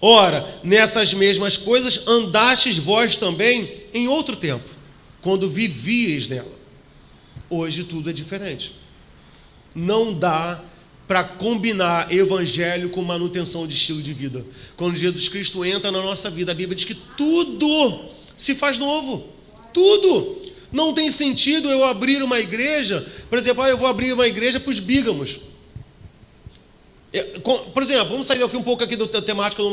Ora, nessas mesmas coisas andastes vós também em outro tempo, quando vivíeis nela. Hoje tudo é diferente. Não dá para combinar evangelho com manutenção de estilo de vida. Quando Jesus Cristo entra na nossa vida, a Bíblia diz que tudo se faz novo. Tudo. Não tem sentido eu abrir uma igreja, por exemplo, eu vou abrir uma igreja para os bígamos. Por exemplo, vamos sair aqui um pouco aqui da temática da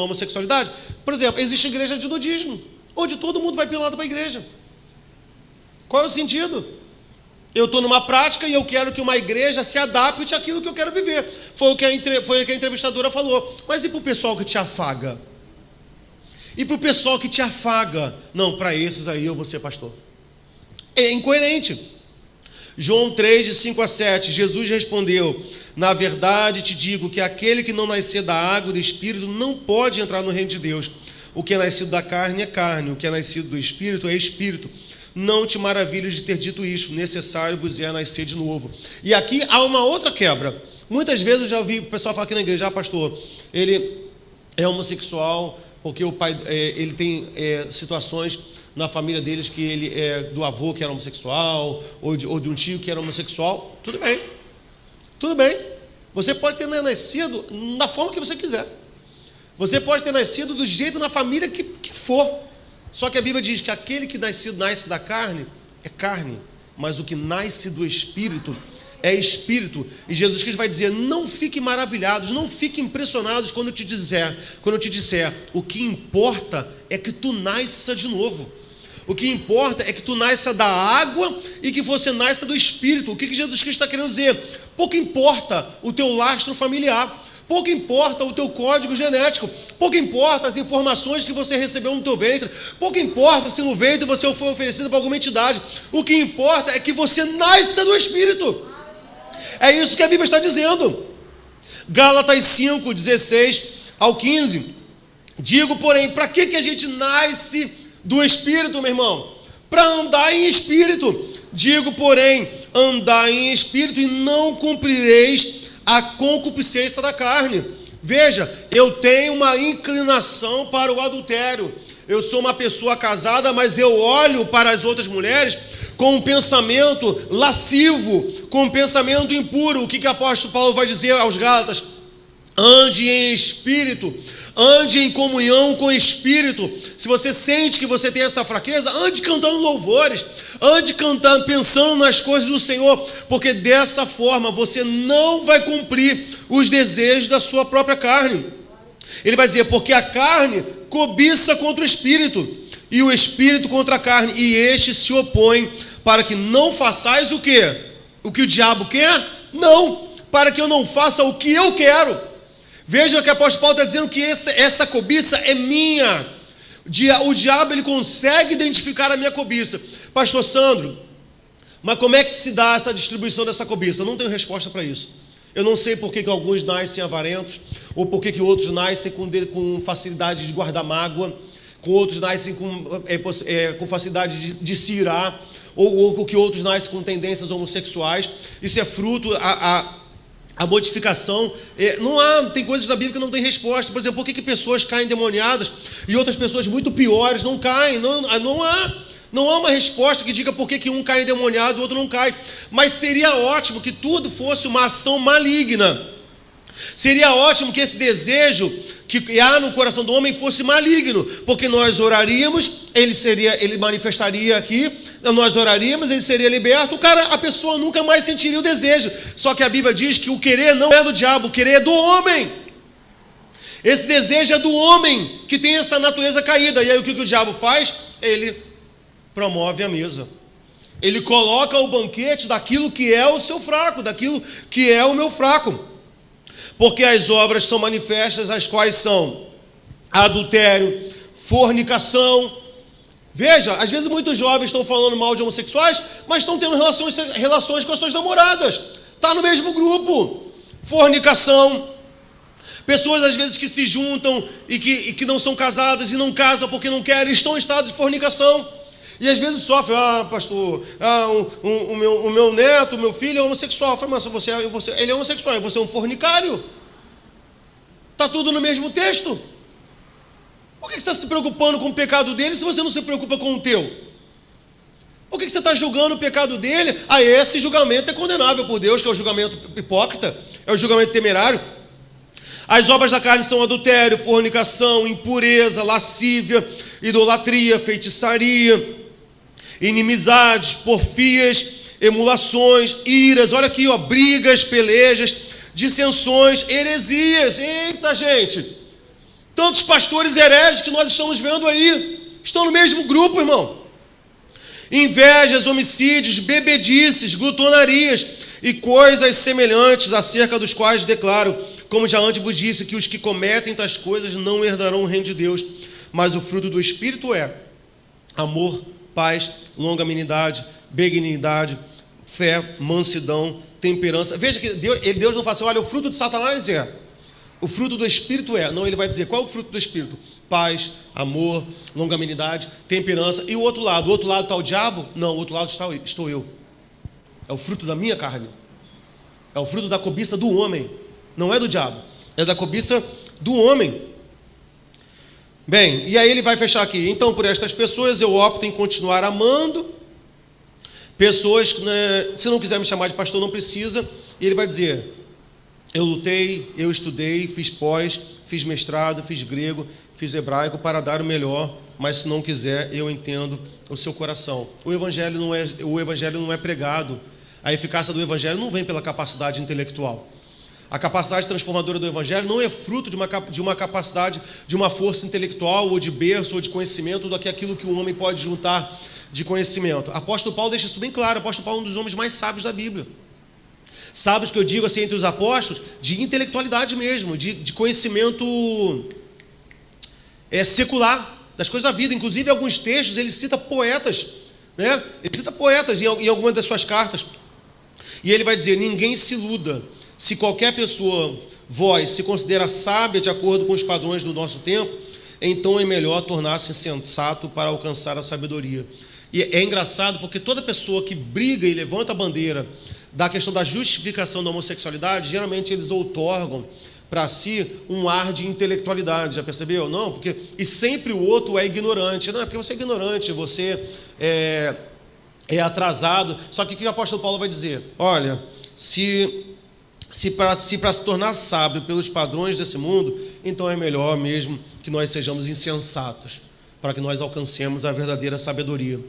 homossexualidade. Por exemplo, existe igreja de nudismo, onde todo mundo vai pelado para a igreja. Qual é o sentido? Eu estou numa prática e eu quero que uma igreja se adapte àquilo que eu quero viver. Foi o que a entrevistadora falou. Mas e para o pessoal que te afaga? E para o pessoal que te afaga? Não, para esses aí eu vou ser pastor. É incoerente. João 3, de 5 a 7, Jesus respondeu: na verdade te digo que aquele que não nascer da água e do Espírito não pode entrar no reino de Deus. O que é nascido da carne é carne, o que é nascido do Espírito é Espírito. Não te maravilhes de ter dito isso, necessário vos é nascer de novo. E aqui há uma outra quebra. Muitas vezes eu já ouvi o pessoal falar aqui na igreja: pastor, ele é homossexual porque o pai, ele tem situações na família deles que ele é do avô que era homossexual, ou de um tio que era homossexual. Tudo bem, tudo bem. Você pode ter nascido da forma que você quiser. Você pode ter nascido do jeito na família que for. Só que a Bíblia diz que aquele que nasce da carne é carne, mas o que nasce do Espírito é espírito. E Jesus Cristo vai dizer: não fiquem maravilhados, não fiquem impressionados quando eu te disser, o que importa é que tu nasça de novo. O que importa é que tu nasça da água e que você nasça do Espírito. O que Jesus Cristo está querendo dizer? Pouco importa o teu lastro familiar, pouco importa o teu código genético, pouco importa as informações que você recebeu no teu ventre, pouco importa se no ventre você foi oferecido para alguma entidade. O que importa é que você nasça do Espírito. É isso que a Bíblia está dizendo. Gálatas 5, 16 ao 15. Digo, porém, para que a gente nasce do Espírito, meu irmão? Para andar em Espírito. Digo, porém, andar em Espírito e não cumprireis a concupiscência da carne. Veja, eu tenho uma inclinação para o adultério. Eu sou uma pessoa casada, mas eu olho para as outras mulheres com um pensamento lascivo, com um pensamento impuro. O que o apóstolo Paulo vai dizer aos Gálatas? Ande em Espírito, ande em comunhão com o Espírito. Se você sente que você tem essa fraqueza, ande cantando louvores, ande cantando, pensando nas coisas do Senhor, porque dessa forma você não vai cumprir os desejos da sua própria carne. Ele vai dizer, porque a carne cobiça contra o Espírito, e o Espírito contra a carne, e estes se opõem, para que não façais o quê? O que o diabo quer? Não, para que eu não faça o que eu quero. Veja que o apóstolo Paulo está dizendo que essa cobiça é minha. O diabo ele consegue identificar a minha cobiça. Pastor Sandro, mas como é que se dá essa distribuição dessa cobiça? Eu não tenho resposta para isso. Eu não sei por que alguns nascem avarentos, ou por que outros nascem com facilidade de guardar mágoa, com outros nascem com facilidade de se irar, ou que outros nascem com tendências homossexuais. Isso é fruto, a modificação, tem coisas da Bíblia que não tem resposta. Por exemplo, por que pessoas caem endemoniadas e outras pessoas muito piores não caem? Não há uma resposta que diga por que um cai endemoniado e o outro não cai. Mas seria ótimo que tudo fosse uma ação maligna. Seria ótimo que esse desejo que há no coração do homem fosse maligno, porque nós oraríamos, ele manifestaria aqui, nós oraríamos, ele seria liberto, a pessoa nunca mais sentiria o desejo. Só que a Bíblia diz que o querer não é do diabo, o querer é do homem. Esse desejo é do homem, que tem essa natureza caída. E aí o que o diabo faz? Ele promove a mesa. Ele coloca o banquete daquilo que é o seu fraco, daquilo que é o meu fraco. Porque as obras são manifestas, as quais são adultério, fornicação. Veja, às vezes muitos jovens estão falando mal de homossexuais, mas estão tendo relações com as suas namoradas. Está no mesmo grupo. Fornicação. Pessoas às vezes que se juntam e que não são casadas e não casam porque não querem, estão em estado de fornicação. E às vezes sofrem, pastor, o meu neto, o meu filho é homossexual. Eu falei, mas ele é homossexual, você é um fornicário. Está tudo no mesmo texto. Por que você está se preocupando com o pecado dele se você não se preocupa com o teu? Por que você está julgando o pecado dele? Esse julgamento é condenável por Deus, que é o julgamento hipócrita, é o julgamento temerário. As obras da carne são adultério, fornicação, impureza, lascívia, idolatria, feitiçaria, inimizades, porfias, emulações, iras, olha aqui, brigas, pelejas, dissensões, heresias. Eita, gente! Tantos pastores hereges que nós estamos vendo aí, estão no mesmo grupo, irmão. Invejas, homicídios, bebedices, glutonarias e coisas semelhantes, acerca dos quais declaro, como já antes vos disse, que os que cometem tais coisas não herdarão o reino de Deus. Mas o fruto do Espírito é amor, paz, longanimidade, benignidade, fé, mansidão, temperança. Veja que Deus não fala assim, olha, o fruto de Satanás é. O fruto do Espírito é. Não, ele vai dizer, qual é o fruto do Espírito? Paz, amor, longanimidade, temperança. E o outro lado? O outro lado está o diabo? Não, o outro lado estou eu. É o fruto da minha carne. É o fruto da cobiça do homem. Não é do diabo. É da cobiça do homem. Bem, e aí ele vai fechar aqui. Então, por estas pessoas eu opto em continuar amando. Pessoas, se não quiser me chamar de pastor, não precisa. E ele vai dizer, eu lutei, eu estudei, fiz pós, fiz mestrado, fiz grego, fiz hebraico para dar o melhor, mas se não quiser, eu entendo o seu coração. O evangelho não é pregado. A eficácia do Evangelho não vem pela capacidade intelectual. A capacidade transformadora do Evangelho não é fruto de uma capacidade, de uma força intelectual, ou de berço, ou de conhecimento, do que aquilo que o homem pode juntar de conhecimento. Apóstolo Paulo deixa isso bem claro. Apóstolo Paulo é um dos homens mais sábios da Bíblia. Sábios que eu digo assim entre os apóstolos, de intelectualidade mesmo, de conhecimento secular, das coisas da vida. Inclusive, em alguns textos, ele cita poetas, né? Ele cita poetas em algumas das suas cartas. E ele vai dizer: ninguém se iluda. Se qualquer pessoa, vós, se considera sábia de acordo com os padrões do nosso tempo, então é melhor tornar-se sensato para alcançar a sabedoria. E é engraçado porque toda pessoa que briga e levanta a bandeira da questão da justificação da homossexualidade, geralmente eles outorgam para si um ar de intelectualidade. Já percebeu? Não, porque... E sempre o outro é ignorante. Não, é porque você é ignorante, você é atrasado. Só que o que o apóstolo Paulo vai dizer? Olha, se para se tornar sábio pelos padrões desse mundo, então é melhor mesmo que nós sejamos insensatos, para que nós alcancemos a verdadeira sabedoria.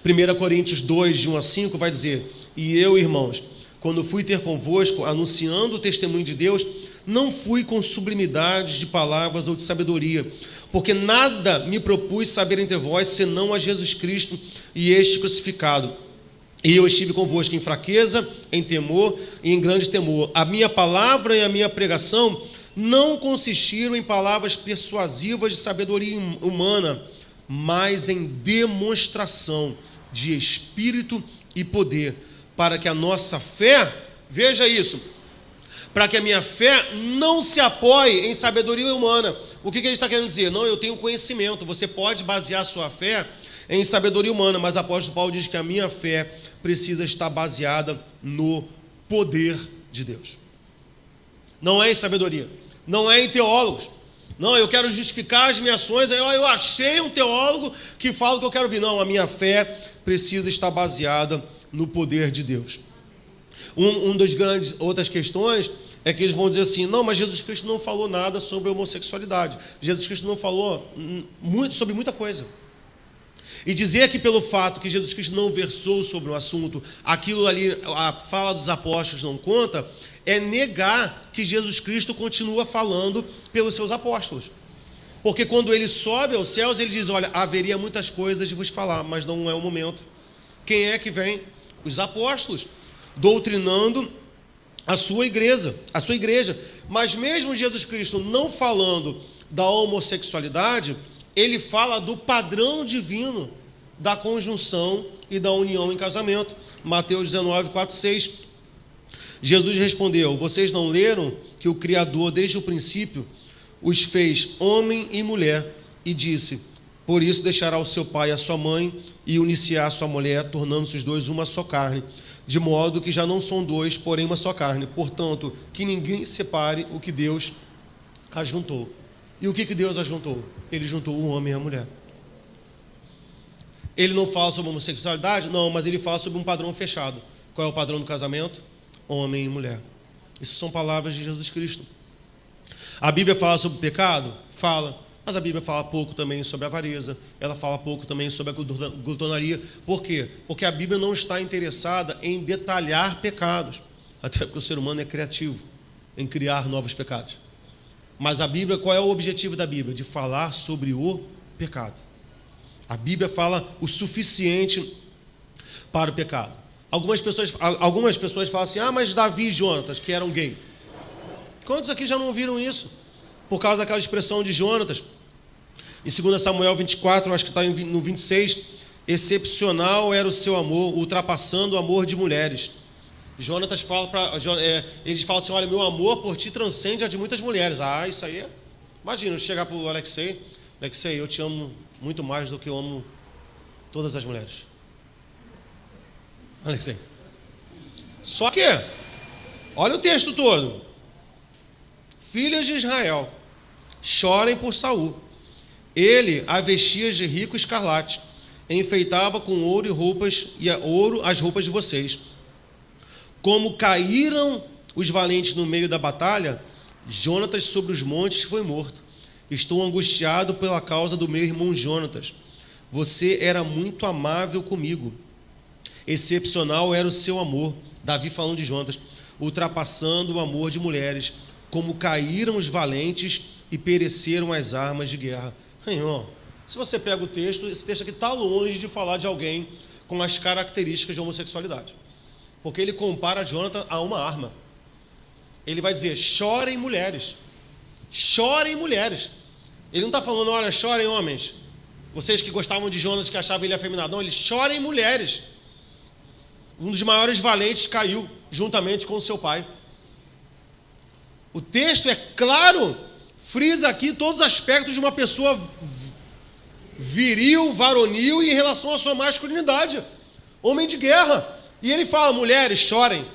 1 Coríntios 2, de 1 a 5, vai dizer: e eu, irmãos, quando fui ter convosco, anunciando o testemunho de Deus, não fui com sublimidades de palavras ou de sabedoria, porque nada me propus saber entre vós, senão a Jesus Cristo e este crucificado. E eu estive convosco em fraqueza, em temor e em grande temor. A minha palavra e a minha pregação não consistiram em palavras persuasivas de sabedoria humana, mas em demonstração de espírito e poder, para que a nossa fé, veja isso, para que a minha fé não se apoie em sabedoria humana. O que ele está querendo dizer? Não, eu tenho conhecimento. Você pode basear a sua fé em sabedoria humana, mas o apóstolo Paulo diz que a minha fé precisa estar baseada no poder de Deus. Não é em sabedoria, não é em teólogos. Não, eu quero justificar as minhas ações, eu achei um teólogo que fala o que eu quero ouvir. Não, a minha fé precisa estar baseada no poder de Deus. Um das grandes outras questões é que eles vão dizer assim: não, mas Jesus Cristo não falou nada sobre a homossexualidade. Jesus Cristo não falou sobre muita coisa. E dizer que pelo fato que Jesus Cristo não versou sobre o assunto, aquilo ali, a fala dos apóstolos não conta, é negar que Jesus Cristo continua falando pelos seus apóstolos. Porque quando ele sobe aos céus, ele diz: olha, haveria muitas coisas de vos falar, mas não é o momento. Quem é que vem? Os apóstolos, doutrinando a sua igreja. Mas mesmo Jesus Cristo não falando da homossexualidade, ele fala do padrão divino da conjunção e da união em casamento. Mateus 19, 4, 6. Jesus respondeu: vocês não leram que o Criador, desde o princípio, os fez homem e mulher, e disse: por isso deixará o seu pai e a sua mãe, e unir-se-á a sua mulher, tornando-se os dois uma só carne, de modo que já não são dois, porém uma só carne. Portanto, que ninguém separe o que Deus ajuntou. E o que Deus ajuntou? Ele juntou o homem e a mulher. Ele não fala sobre homossexualidade? Não, mas ele fala sobre um padrão fechado. Qual é o padrão do casamento? Homem e mulher. Isso são palavras de Jesus Cristo. A Bíblia fala sobre o pecado? Fala. Mas a Bíblia fala pouco também sobre a avareza. Ela fala pouco também sobre a glutonaria. Por quê? Porque a Bíblia não está interessada em detalhar pecados. Até porque o ser humano é criativo em criar novos pecados. Mas a Bíblia, qual é o objetivo da Bíblia? De falar sobre o pecado. A Bíblia fala o suficiente para o pecado. Algumas pessoas falam assim: ah, mas Davi e Jonatas, que eram gay. Quantos aqui já não ouviram isso? Por causa daquela expressão de Jonatas. Em 2 Samuel 24, acho que está no 26, excepcional era o seu amor, ultrapassando o amor de mulheres. Jonatas fala eles falam assim: olha, meu amor por ti transcende a de muitas mulheres. Ah, isso aí imagina, chegar para o Alexei: Alexei, eu te amo muito mais do que eu amo todas as mulheres. Alexei. Só que, olha o texto todo: filhas de Israel, chorem por Saul. Ele a vestia de rico escarlate, enfeitava com ouro as roupas de vocês. Como caíram os valentes no meio da batalha, Jonatas sobre os montes foi morto. Estou angustiado pela causa do meu irmão Jonatas. Você era muito amável comigo. Excepcional era o seu amor, Davi falando de Jonatas, ultrapassando o amor de mulheres, como caíram os valentes e pereceram as armas de guerra. Irmão, se você pega o texto, esse texto aqui está longe de falar de alguém com as características de homossexualidade. Porque ele compara Jonatas a uma arma. Ele vai dizer, chorem mulheres. Chorem mulheres. Ele não está falando, olha, chorem homens. Vocês que gostavam de Jonatas, que achavam ele afeminado. Não, ele chorem mulheres. Um dos maiores valentes caiu juntamente com o seu pai. O texto é claro, frisa aqui todos os aspectos de uma pessoa viril, varonil e em relação à sua masculinidade. Homem de guerra. E ele fala, mulheres, chorem.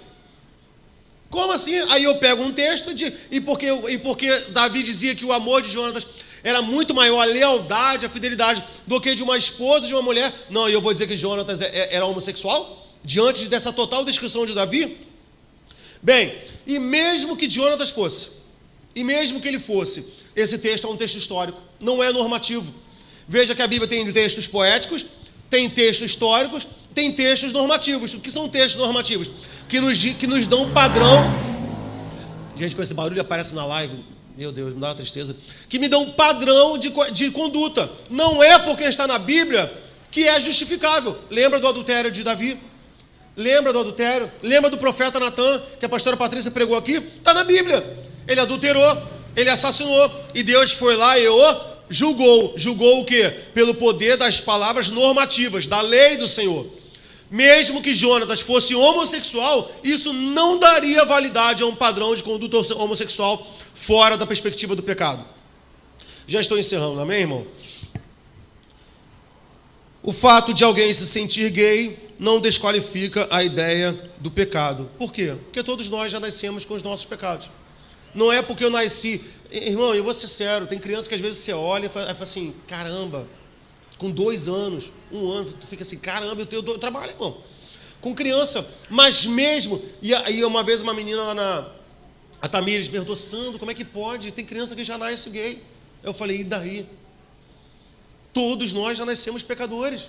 Como assim? Aí eu pego um texto e porque Davi dizia que o amor de Jonatas era muito maior, a lealdade, a fidelidade, do que de uma esposa, de uma mulher. Não, e eu vou dizer que Jonatas era homossexual? Diante dessa total descrição de Davi? Bem, e mesmo que Jonatas fosse, e mesmo que ele fosse, esse texto é um texto histórico, não é normativo. Veja que a Bíblia tem textos poéticos, tem textos históricos, tem textos normativos. O que são textos normativos? Que nos dão um padrão. Gente, com esse barulho aparece na live, meu Deus, me dá uma tristeza. Que me dão um padrão de conduta. Não é porque está na Bíblia que é justificável. Lembra do adultério de Davi? Lembra do adultério? Lembra do profeta Natan, que a pastora Patrícia pregou aqui? Está na Bíblia. Ele adulterou, ele assassinou, e Deus foi lá e o julgou. Julgou o quê? Pelo poder das palavras normativas, da lei do Senhor. Mesmo que Jonatas fosse homossexual, isso não daria validade a um padrão de conduta homossexual fora da perspectiva do pecado. Já estou encerrando, amém, irmão? O fato de alguém se sentir gay não desqualifica a ideia do pecado. Por quê? Porque todos nós já nascemos com os nossos pecados. Não é porque eu nasci... Irmão, eu vou ser sério, tem criança que às vezes você olha e fala assim, caramba, com 2 anos, 1 ano, tu fica assim, caramba, eu trabalho, irmão. Com criança, mas mesmo... E aí uma vez uma menina lá a Tamires me perguntou, Sandro, como é que pode? Tem criança que já nasce gay. Eu falei, e daí? Todos nós já nascemos pecadores.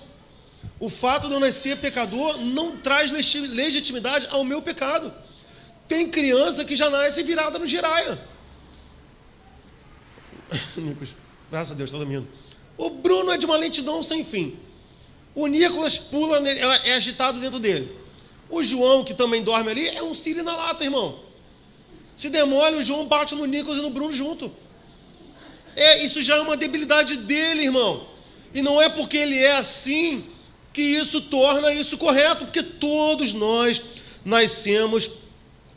O fato de eu nascer pecador não traz legitimidade ao meu pecado. Tem criança que já nasce virada no giraia. Nicolas, graças a Deus, está dormindo. O Bruno é de uma lentidão sem fim. O Nicolas pula, é agitado dentro dele. O João, que também dorme ali, é um siri na lata, irmão. Se demole, o João bate no Nicolas e no Bruno junto. Isso já é uma debilidade dele, irmão. E não é porque ele é assim que isso torna isso correto, porque todos nós nascemos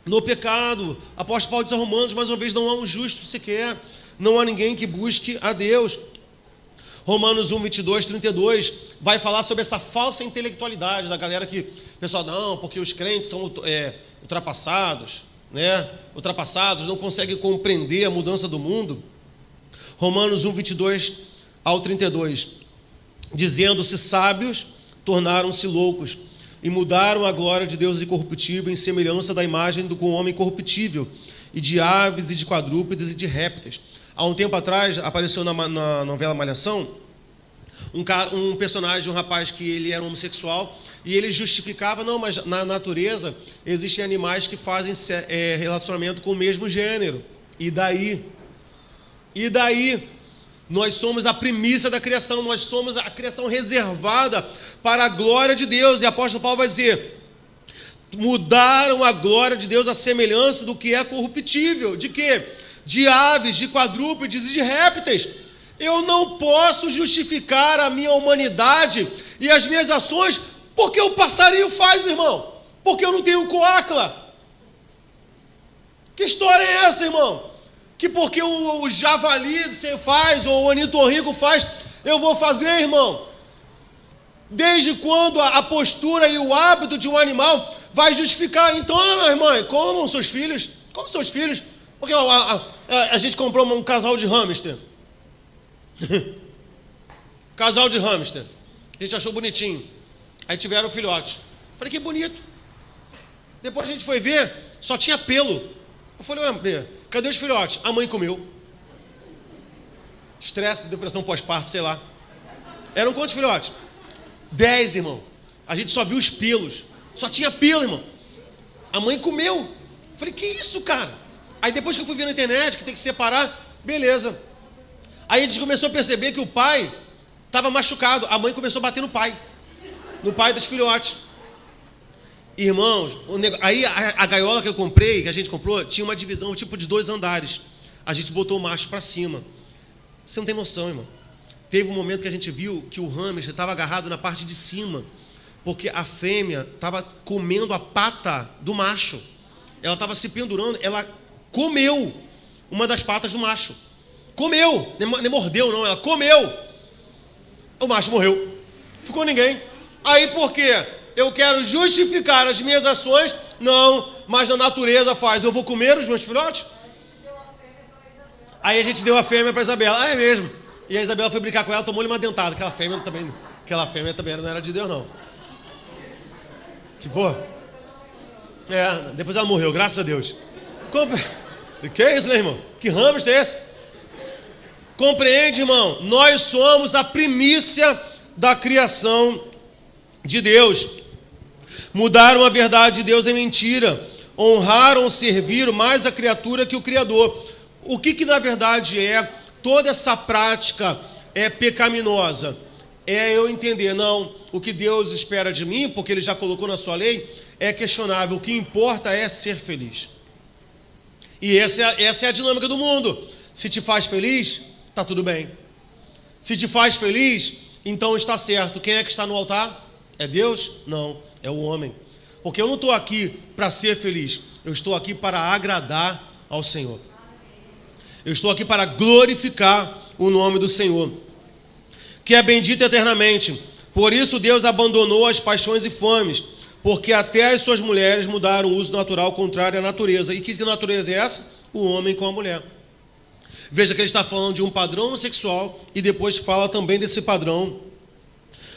no pecado. Apóstolo Paulo diz a Romanos, mais uma vez, não há um justo sequer, não há ninguém que busque a Deus. Romanos 1, 22, 32, vai falar sobre essa falsa intelectualidade da galera que, pessoal, não, porque os crentes são ultrapassados, né? Ultrapassados, não conseguem compreender a mudança do mundo. Romanos 1, 22 ao 32, dizendo-se sábios, tornaram-se loucos, e mudaram a glória de Deus incorruptível em semelhança da imagem do homem corruptível, e de aves, e de quadrúpedes, e de répteis. Há um tempo atrás, apareceu na novela Malhação, um personagem, um rapaz que ele era homossexual, e ele justificava, não, mas na natureza existem animais que fazem relacionamento com o mesmo gênero. E daí? E daí? Nós somos a primícia da criação, nós somos a criação reservada para a glória de Deus. E o apóstolo Paulo vai dizer, mudaram a glória de Deus à semelhança do que é corruptível. De quê? De aves, de quadrúpedes e de répteis. Eu não posso justificar a minha humanidade e as minhas ações porque o passarinho faz, irmão. Porque eu não tenho coacla. Que história é essa, irmão? Que porque o javali você faz, ou o ornitorrinco faz, eu vou fazer, irmão? Desde quando a postura e o hábito de um animal vai justificar? Então, minha irmã, comam seus filhos, porque a gente comprou um casal de hamster. Casal de hamster. A gente achou bonitinho. Aí tiveram um filhote. Falei, que bonito. Depois a gente foi ver, só tinha pelo. Eu falei, ué, cadê os filhotes? A mãe comeu. Estresse, depressão pós-parto, sei lá. Eram quantos filhotes? 10, irmão. A gente só viu os pelos. Só tinha pelo, irmão. A mãe comeu. Falei, que isso, cara? Aí depois que eu fui ver na internet que tem que separar, beleza. Aí a gente começou a perceber que o pai estava machucado. A mãe começou a bater no pai dos filhotes. Irmãos, aí a gaiola que eu comprei, que a gente comprou, tinha uma divisão tipo de 2 andares. A gente botou o macho para cima. Você não tem noção, irmão. Teve um momento que a gente viu que o hamster estava agarrado na parte de cima, porque a fêmea estava comendo a pata do macho. Ela estava se pendurando, ela comeu uma das patas do macho. Comeu, nem mordeu não, ela comeu. O macho morreu. Ficou ninguém. Aí por quê? Eu quero justificar as minhas ações? Não, mas a natureza faz. Eu vou comer os meus filhotes? Aí a gente deu a fêmea para Isabela. Ah, é mesmo. E a Isabela foi brincar com ela, tomou-lhe uma dentada. Aquela fêmea também não era de Deus, não. Que porra. Depois ela morreu, graças a Deus. Que é isso, né, irmão? Que hamster é esse? Compreende, irmão? Nós somos a primícia da criação de Deus. Mudaram a verdade de Deus em mentira. Honraram, serviram mais a criatura que o Criador. O que na verdade é toda essa prática pecaminosa? É eu entender, não, o que Deus espera de mim, porque Ele já colocou na sua lei, é questionável. O que importa é ser feliz. E essa é a dinâmica do mundo. Se te faz feliz, está tudo bem. Se te faz feliz, então está certo. Quem é que está no altar? É Deus? Não, é o homem. Porque eu não estou aqui para ser feliz. Eu estou aqui para agradar ao Senhor. Eu estou aqui para glorificar o nome do Senhor, que é bendito eternamente. Por isso Deus abandonou as paixões e fames, porque até as suas mulheres mudaram o uso natural contrário à natureza. E que natureza é essa? O homem com a mulher. Veja que ele está falando de um padrão sexual e depois fala também desse padrão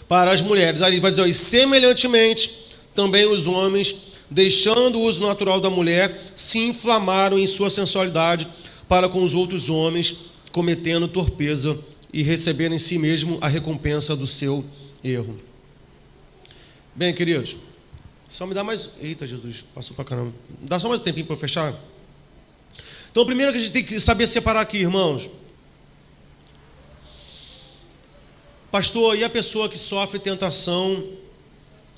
para as mulheres. Aí ele vai dizer, e semelhantemente, também os homens, deixando o uso natural da mulher, se inflamaram em sua sensualidade para com os outros homens, cometendo torpeza e recebendo em si mesmo a recompensa do seu erro. Bem, queridos, só me dá mais... Eita, Jesus, passou pra caramba. Dá só mais um tempinho para eu fechar? Então, primeiro que a gente tem que saber separar aqui, irmãos. Pastor, e a pessoa que sofre tentação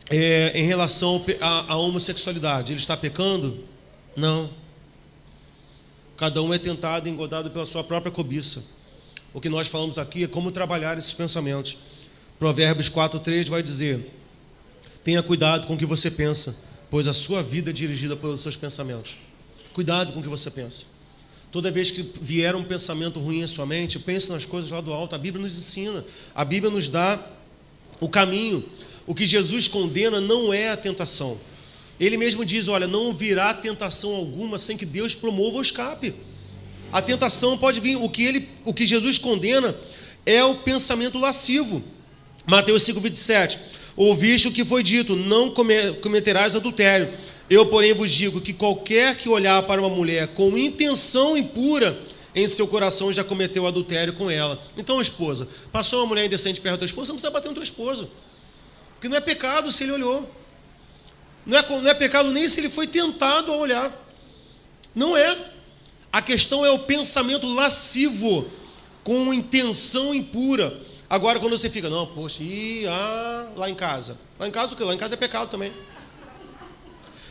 em relação à homossexualidade? Ele está pecando? Não. Cada um é tentado e engodado pela sua própria cobiça. O que nós falamos aqui é como trabalhar esses pensamentos. Provérbios 4:3 vai dizer: tenha cuidado com o que você pensa, pois a sua vida é dirigida pelos seus pensamentos. Cuidado com o que você pensa. Toda vez que vier um pensamento ruim em sua mente, pense nas coisas lá do alto. A Bíblia nos ensina, a Bíblia nos dá o caminho. O que Jesus condena não é a tentação. Ele mesmo diz, olha, não virá tentação alguma sem que Deus promova o escape. A tentação pode vir, o que Jesus condena é o pensamento lascivo. Mateus 5:27, ouviste o que foi dito, não cometerás adultério. Eu, porém, vos digo que qualquer que olhar para uma mulher com intenção impura em seu coração já cometeu adultério com ela. Então, esposa, passou uma mulher indecente perto da tua esposa, você não precisa bater na tua esposa. Porque não é pecado se ele olhou. Não é pecado nem se ele foi tentado a olhar. Não é. A questão é o pensamento lascivo, com intenção impura. Agora, quando você fica, não, poxa, lá em casa. Lá em casa o quê? Lá em casa é pecado também.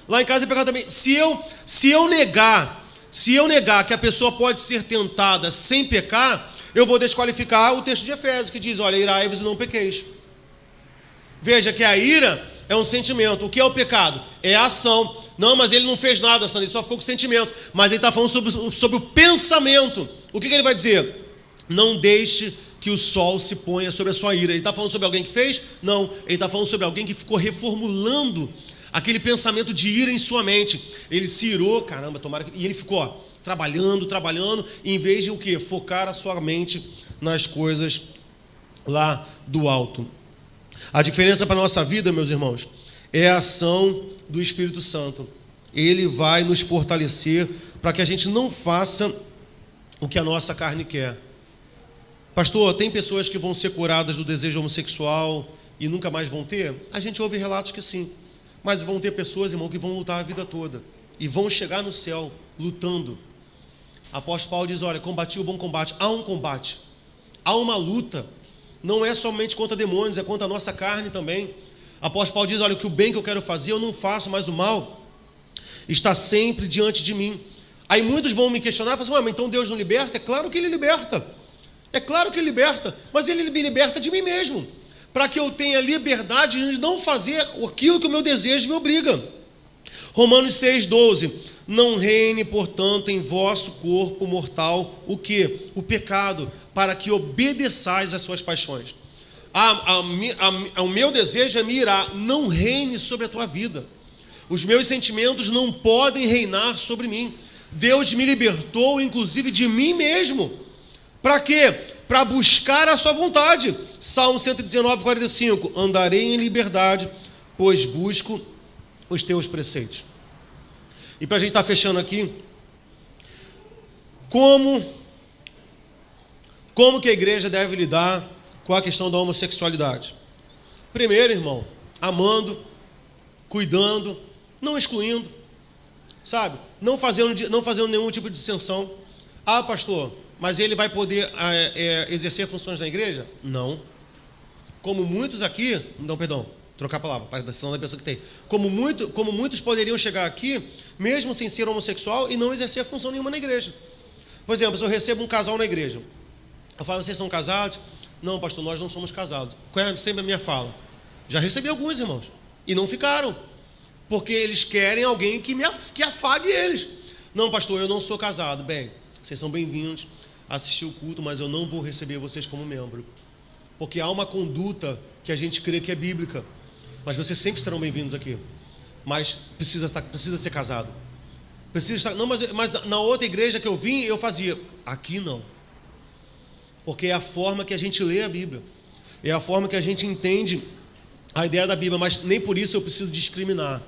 Lá em casa é pecado também. Se eu negar que a pessoa pode ser tentada sem pecar, eu vou desqualificar o texto de Efésios, que diz, olha, irai-vos e não pequeis. Veja que a ira é um sentimento. O que é o pecado? É a ação. Não, mas ele não fez nada, ele só ficou com sentimento. Mas ele está falando sobre o pensamento. O que ele vai dizer? Não deixe que o sol se ponha sobre a sua ira. Ele está falando sobre alguém que fez? Não. Ele está falando sobre alguém que ficou reformulando aquele pensamento de ira em sua mente. Ele se irou, caramba, tomara que... E ele ficou trabalhando, em vez de o quê? Focar a sua mente nas coisas lá do alto. A diferença para a nossa vida, meus irmãos, é a ação do Espírito Santo. Ele vai nos fortalecer para que a gente não faça o que a nossa carne quer. Pastor, tem pessoas que vão ser curadas do desejo homossexual e nunca mais vão ter? A gente ouve relatos que sim. Mas vão ter pessoas, irmão, que vão lutar a vida toda. E vão chegar no céu lutando. Apóstolo Paulo diz, olha, combati o bom combate. Há um combate. Há uma luta. Não é somente contra demônios, é contra a nossa carne também. Apóstolo Paulo diz, olha, que o bem que eu quero fazer eu não faço, mas o mal está sempre diante de mim. Aí muitos vão me questionar, falam assim, mas então Deus não liberta? É claro que Ele liberta. É claro que Ele liberta, mas Ele me liberta de mim mesmo, para que eu tenha liberdade de não fazer aquilo que o meu desejo me obriga. Romanos 6,12. Não reine, portanto, em vosso corpo mortal o quê? O pecado, para que obedeçais às suas paixões. O meu desejo é me irar. Não reine sobre a tua vida. Os meus sentimentos não podem reinar sobre mim. Deus me libertou, inclusive, de mim mesmo. Para quê? Para buscar a sua vontade. Salmo 119, 45. Andarei em liberdade, pois busco os teus preceitos. E para a gente estar fechando aqui, como que a igreja deve lidar com a questão da homossexualidade? Primeiro, irmão, amando, cuidando, não excluindo, sabe? Não fazendo nenhum tipo de dissensão. Ah, pastor, mas ele vai poder exercer funções na igreja? Não. Como muitos aqui, não, perdão, trocar a palavra, para a decisão da pessoa que tem. Como muitos poderiam chegar aqui, mesmo sem ser homossexual, e não exercer função nenhuma na igreja. Por exemplo, se eu recebo um casal na igreja, eu falo, vocês são casados? Não, pastor, nós não somos casados. Qual é sempre a minha fala? Já recebi alguns, irmãos, e não ficaram, porque eles querem alguém que afague eles. Não, pastor, eu não sou casado. Bem, vocês são bem-vindos a assistir o culto, mas eu não vou receber vocês como membro, porque há uma conduta que a gente crê que é bíblica. Mas vocês sempre serão bem-vindos aqui. Mas precisa ser casado. Precisa estar. Não, mas na outra igreja que eu vim, eu fazia. Aqui não. Porque é a forma que a gente lê a Bíblia. É a forma que a gente entende a ideia da Bíblia. Mas nem por isso eu preciso discriminar.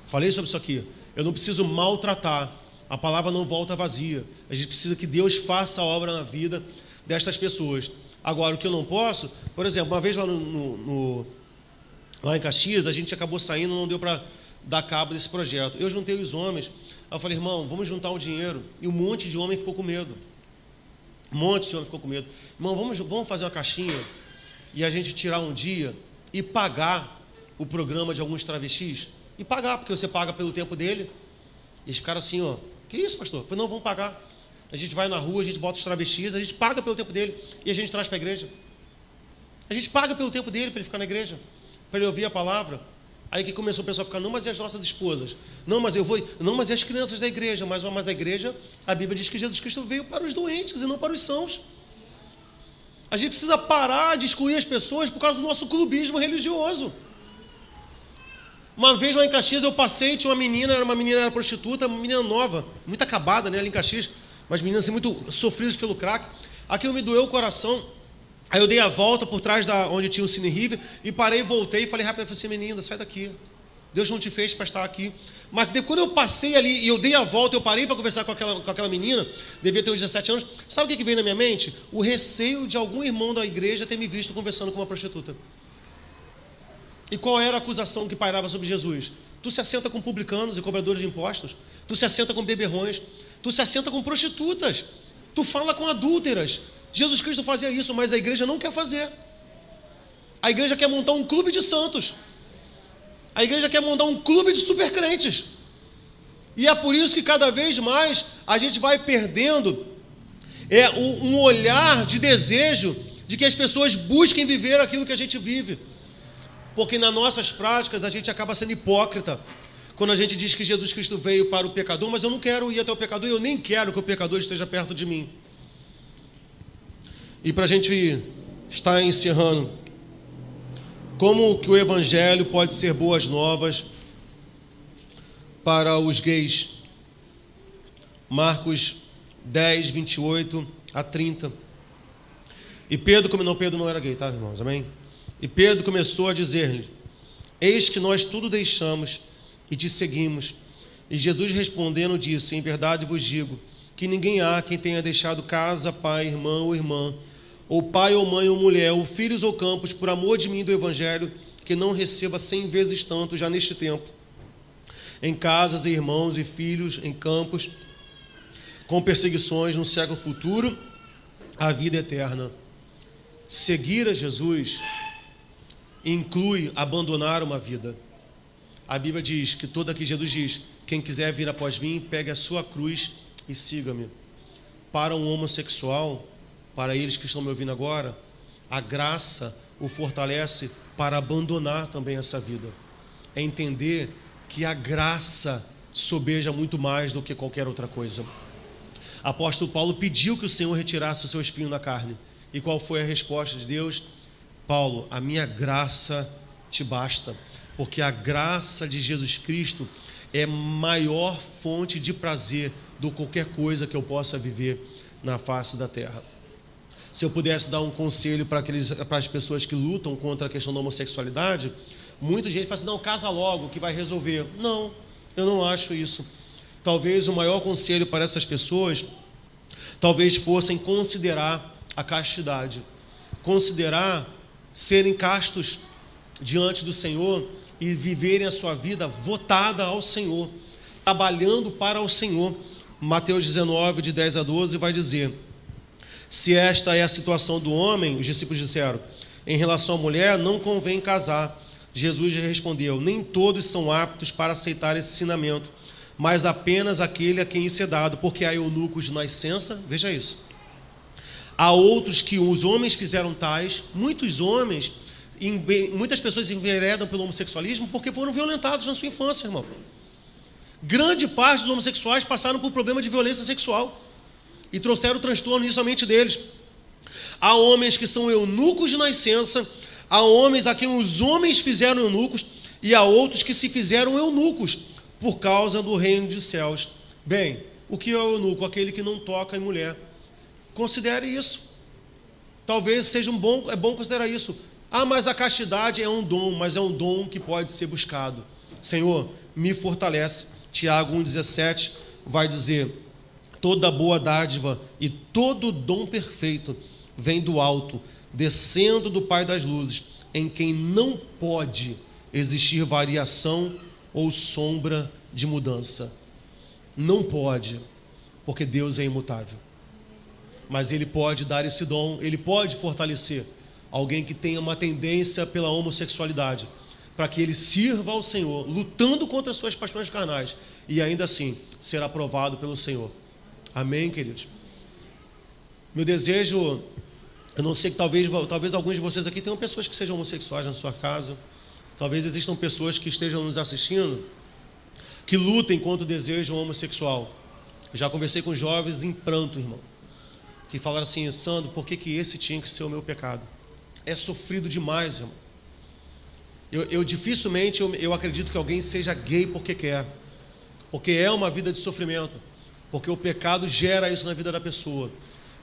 Falei sobre isso aqui. Eu não preciso maltratar. A palavra não volta vazia. A gente precisa que Deus faça a obra na vida destas pessoas. Agora, o que eu não posso... Por exemplo, uma vez lá em Caxias, a gente acabou saindo, não deu para dar cabo desse projeto. Eu juntei os homens, aí eu falei, irmão, vamos juntar o dinheiro. E um monte de homem ficou com medo. Irmão, vamos fazer uma caixinha e a gente tirar um dia e pagar o programa de alguns travestis. E pagar, porque você paga pelo tempo dele. E eles ficaram assim, ó, que isso, pastor? Eu falei, não, vamos pagar. A gente vai na rua, a gente bota os travestis, a gente paga pelo tempo dele e a gente traz para a igreja. A gente paga pelo tempo dele para ele ficar na igreja, para ele ouvir a palavra. Aí que começou o pessoal a ficar, não, mas e as nossas esposas? Não, mas e as crianças da igreja? Mas a igreja, a Bíblia diz que Jesus Cristo veio para os doentes e não para os sãos. A gente precisa parar de excluir as pessoas por causa do nosso clubismo religioso. Uma vez lá em Caxias eu passei, tinha uma menina era prostituta, uma menina nova, muito acabada, né, ali em Caxias, mas meninas assim, muito sofridas pelo crack. Aquilo me doeu o coração. Aí eu dei a volta por trás onde tinha o Cine River e parei, voltei e falei rápido, falei assim, menina, sai daqui. Deus não te fez para estar aqui. Mas quando eu passei ali e eu dei a volta, eu parei para conversar com aquela menina, devia ter uns 17 anos, sabe o que veio na minha mente? O receio de algum irmão da igreja ter me visto conversando com uma prostituta. E qual era a acusação que pairava sobre Jesus? Tu se assenta com publicanos e cobradores de impostos, tu se assenta com beberrões, tu se assenta com prostitutas, tu fala com adúlteras. Jesus Cristo fazia isso, mas a igreja não quer fazer. A igreja quer montar um clube de santos. A igreja quer montar um clube de supercrentes. E é por isso que cada vez mais a gente vai perdendo um olhar de desejo de que as pessoas busquem viver aquilo que a gente vive. Porque nas nossas práticas a gente acaba sendo hipócrita quando a gente diz que Jesus Cristo veio para o pecador, mas eu não quero ir até o pecador e eu nem quero que o pecador esteja perto de mim. E para a gente estar encerrando, como que o evangelho pode ser boas novas para os gays? Marcos 10, 28 a 30. E Pedro não era gay, tá, irmãos? Amém? E Pedro começou a dizer-lhe, eis que nós tudo deixamos e te seguimos. E Jesus respondendo disse, em verdade vos digo, que ninguém há quem tenha deixado casa, pai, irmão ou irmã, ou pai ou mãe ou mulher, ou filhos ou campos, por amor de mim e do Evangelho, que não receba 100 vezes tanto já neste tempo, em casas e irmãos e filhos, em campos, com perseguições no século futuro, a vida eterna. Seguir a Jesus inclui abandonar uma vida. A Bíblia diz que Jesus diz, quem quiser vir após mim, pegue a sua cruz e siga-me. Para um homossexual, para eles que estão me ouvindo agora, a graça o fortalece para abandonar também essa vida. É entender que a graça sobeja muito mais do que qualquer outra coisa. Apóstolo Paulo pediu que o Senhor retirasse o seu espinho na carne. E qual foi a resposta de Deus? Paulo, a minha graça te basta, porque a graça de Jesus Cristo é maior fonte de prazer do que qualquer coisa que eu possa viver na face da terra. Se eu pudesse dar um conselho para as pessoas que lutam contra a questão da homossexualidade, muita gente fala assim, não, casa logo que vai resolver. Não, eu não acho isso. Talvez o maior conselho para essas pessoas, talvez fossem considerar a castidade, considerar serem castos diante do Senhor e viverem a sua vida votada ao Senhor, trabalhando para o Senhor. Mateus 19, de 10 a 12, vai dizer, se esta é a situação do homem, os discípulos disseram, em relação à mulher, não convém casar. Jesus respondeu, nem todos são aptos para aceitar esse ensinamento, mas apenas aquele a quem isso é dado, porque há eunucos de nascença, veja isso. Há outros que os homens fizeram tais, muitas pessoas enveredam pelo homossexualismo porque foram violentados na sua infância, irmão. Grande parte dos homossexuais passaram por problema de violência sexual e trouxeram transtorno nisso à mente deles. Há homens que são eunucos de nascença, há homens a quem os homens fizeram eunucos e há outros que se fizeram eunucos por causa do reino dos céus. Bem, o que é o eunuco? Aquele que não toca em mulher. Considere isso. Talvez seja é bom considerar isso. Ah, mas a castidade é um dom, mas é um dom que pode ser buscado. Senhor, me fortalece. Tiago 1,17 vai dizer, toda boa dádiva e todo dom perfeito vem do alto, descendo do Pai das luzes, em quem não pode existir variação ou sombra de mudança. Não pode, porque Deus é imutável. Mas Ele pode dar esse dom, Ele pode fortalecer alguém que tenha uma tendência pela homossexualidade, para que ele sirva ao Senhor, lutando contra as suas paixões carnais, e ainda assim será aprovado pelo Senhor. Amém, queridos? Meu desejo, eu não sei que talvez alguns de vocês aqui tenham pessoas que sejam homossexuais na sua casa, talvez existam pessoas que estejam nos assistindo, que lutem contra o desejo homossexual. Eu já conversei com jovens em pranto, irmão, que falaram assim, Sandro, por que esse tinha que ser o meu pecado? É sofrido demais, irmão. Dificilmente eu acredito que alguém seja gay porque quer, porque é uma vida de sofrimento, porque o pecado gera isso na vida da pessoa.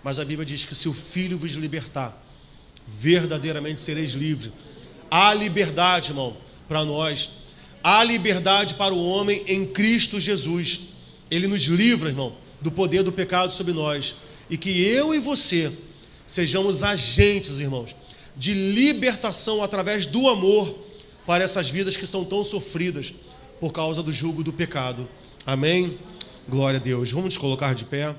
Mas a Bíblia diz que se o Filho vos libertar, verdadeiramente sereis livres. Há liberdade, irmão, para nós. Há liberdade para o homem em Cristo Jesus. Ele nos livra, irmão, do poder do pecado sobre nós. E que eu e você sejamos agentes, irmãos, de libertação através do amor para essas vidas que são tão sofridas por causa do jugo do pecado. Amém? Glória a Deus. Vamos nos colocar de pé.